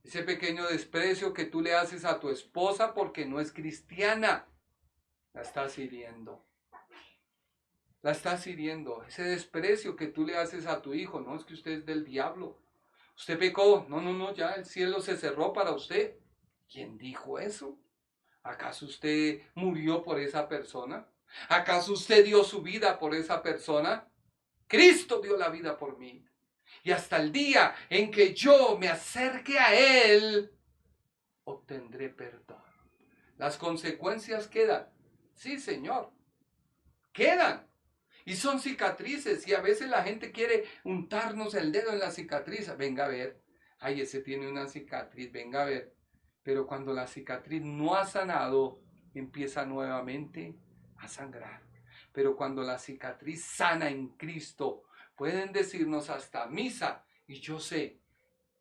ese pequeño desprecio que tú le haces a tu esposa porque no es cristiana, la estás hiriendo. La estás hiriendo. Ese desprecio que tú le haces a tu hijo, no es que usted es del diablo. Usted pecó. No, ya el cielo se cerró para usted. ¿Quién dijo eso? ¿Acaso usted murió por esa persona? ¿Acaso usted dio su vida por esa persona? Cristo dio la vida por mí. Y hasta el día en que yo me acerque a Él, obtendré perdón. Las consecuencias quedan. Sí, Señor. Quedan. Y son cicatrices. Y a veces la gente quiere untarnos el dedo en la cicatriz. Venga a ver. Ay, ese tiene una cicatriz. Venga a ver. Pero cuando la cicatriz no ha sanado, empieza nuevamente a sangrar. Pero cuando la cicatriz sana en Cristo, pueden decirnos hasta misa, y yo sé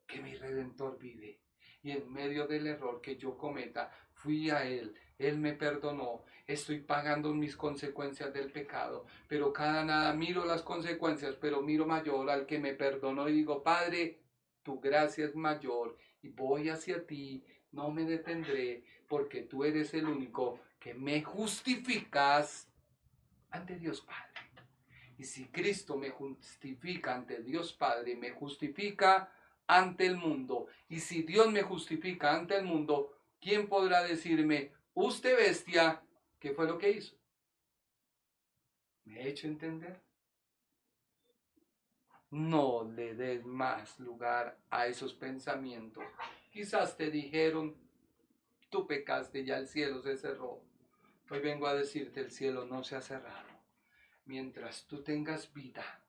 que mi Redentor vive. Y en medio del error que yo cometa, fui a Él. Él me perdonó. Estoy pagando mis consecuencias del pecado. Pero cada nada miro las consecuencias, pero miro mayor al que me perdonó y digo, Padre, tu gracia es mayor y voy hacia ti. No me detendré porque tú eres el único que me justificas ante Dios Padre. Y si Cristo me justifica ante Dios Padre, me justifica ante el mundo. Y si Dios me justifica ante el mundo, ¿quién podrá decirme, usted bestia, qué fue lo que hizo? ¿Me he hecho entender? No le des más lugar a esos pensamientos. Quizás te dijeron, tú pecaste, ya el cielo se cerró. Hoy vengo a decirte, el cielo no se ha cerrado. Mientras tú tengas vida,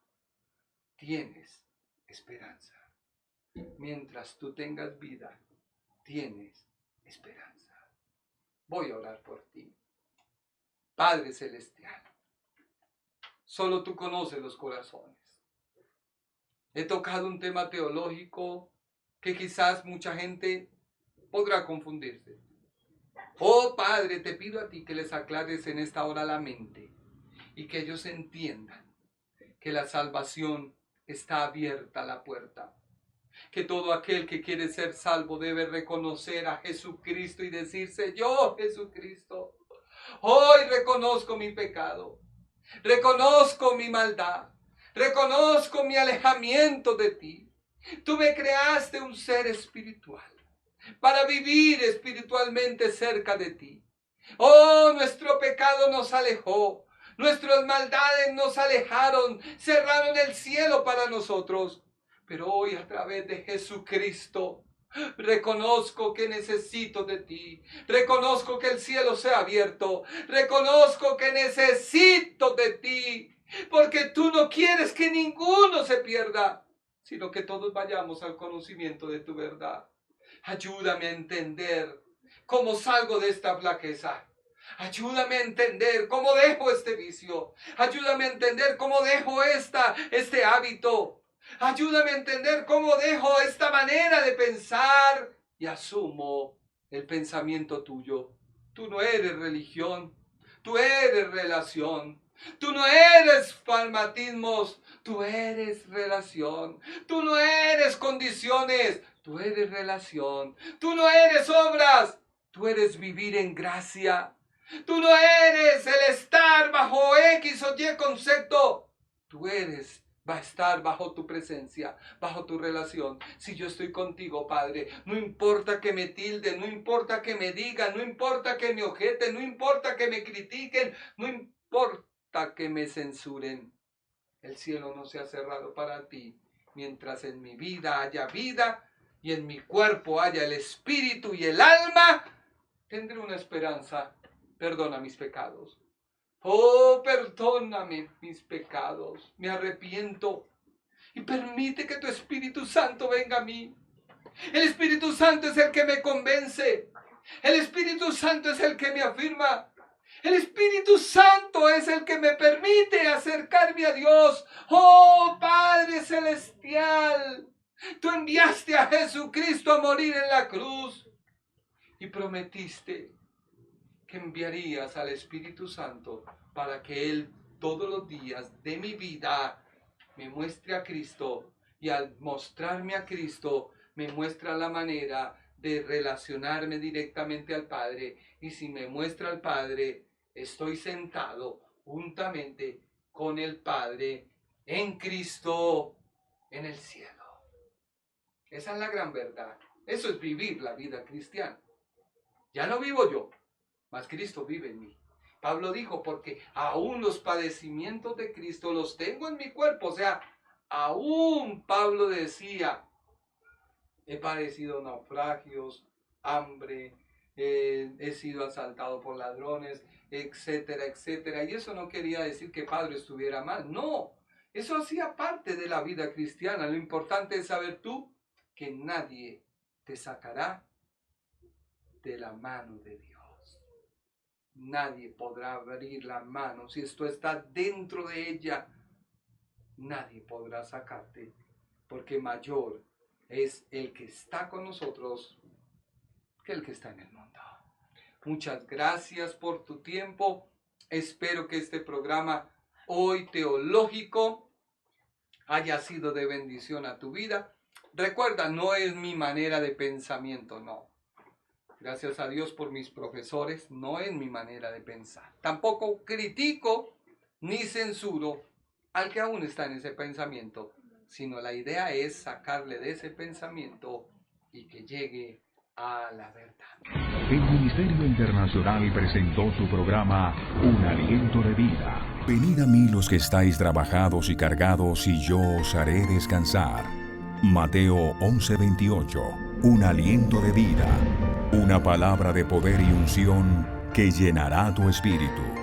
tienes esperanza. Mientras tú tengas vida, tienes esperanza. Voy a orar por ti. Padre Celestial, solo tú conoces los corazones. He tocado un tema teológico que quizás mucha gente podrá confundirse. Oh Padre, te pido a ti que les aclares en esta hora la mente y que ellos entiendan que la salvación está abierta a la puerta. Que todo aquel que quiere ser salvo debe reconocer a Jesucristo y decirse, yo Jesucristo, hoy reconozco mi pecado, reconozco mi maldad, reconozco mi alejamiento de ti. Tú me creaste un ser espiritual para vivir espiritualmente cerca de ti. Oh, nuestro pecado nos alejó, nuestras maldades nos alejaron, cerraron el cielo para nosotros. Pero hoy a través de Jesucristo reconozco que necesito de ti, reconozco que el cielo se ha abierto, reconozco que necesito de ti, porque tú no quieres que ninguno se pierda, sino que todos vayamos al conocimiento de tu verdad. Ayúdame a entender cómo salgo de esta flaqueza. Ayúdame a entender cómo dejo este vicio. Ayúdame a entender cómo dejo este hábito. Ayúdame a entender cómo dejo esta manera de pensar y asumo el pensamiento tuyo. Tú no eres religión, tú eres relación. Tú no eres fanatismos, tú eres relación. Tú no eres condiciones, tú eres relación. Tú no eres obras, tú eres vivir en gracia. Tú no eres el estar bajo X o Y concepto. Tú eres, va a estar bajo tu presencia, bajo tu relación. Si yo estoy contigo, Padre, no importa que me tilden, no importa que me digan, no importa que me objeten, no importa que me critiquen, no importa que me censuren. El cielo no se ha cerrado para ti. Mientras en mi vida haya vida y en mi cuerpo haya el espíritu y el alma, tendré una esperanza. Perdona mis pecados. Oh, perdóname mis pecados. Me arrepiento. Y permite que tu Espíritu Santo venga a mí. El Espíritu Santo es el que me convence. El Espíritu Santo es el que me afirma. El Espíritu Santo es el que me permite acercarme a Dios. Oh Padre Celestial, tú enviaste a Jesucristo a morir en la cruz y prometiste que enviarías al Espíritu Santo para que Él todos los días de mi vida me muestre a Cristo, y al mostrarme a Cristo me muestra la manera de relacionarme directamente al Padre, y si me muestra al Padre, estoy sentado juntamente con el Padre en Cristo en el cielo. Esa es la gran verdad. Eso es vivir la vida cristiana. Ya no vivo yo, mas Cristo vive en mí. Pablo dijo, porque aún los padecimientos de Cristo los tengo en mi cuerpo. O sea, aún Pablo decía, he padecido naufragios, hambre, he sido asaltado por ladrones, etcétera, etcétera. Y eso no quería decir que Pablo estuviera mal. No, eso hacía parte de la vida cristiana. Lo importante es saber tú que nadie te sacará de la mano de Dios. Nadie podrá abrir la mano. Si esto está dentro de ella, nadie podrá sacarte, porque mayor es el que está con nosotros que el que está en el mundo. Muchas gracias por tu tiempo. Espero que este programa hoy teológico haya sido de bendición a tu vida. Recuerda, no es mi manera de pensamiento, no. Gracias a Dios por mis profesores, no es mi manera de pensar. Tampoco critico ni censuro al que aún está en ese pensamiento, sino la idea es sacarle de ese pensamiento y que llegue a la verdad. El Ministerio Internacional presentó su programa Un Aliento de Vida. Venid a mí los que estáis trabajados y cargados, y yo os haré descansar. Mateo 11:28. Un aliento de vida. Una palabra de poder y unción que llenará tu espíritu.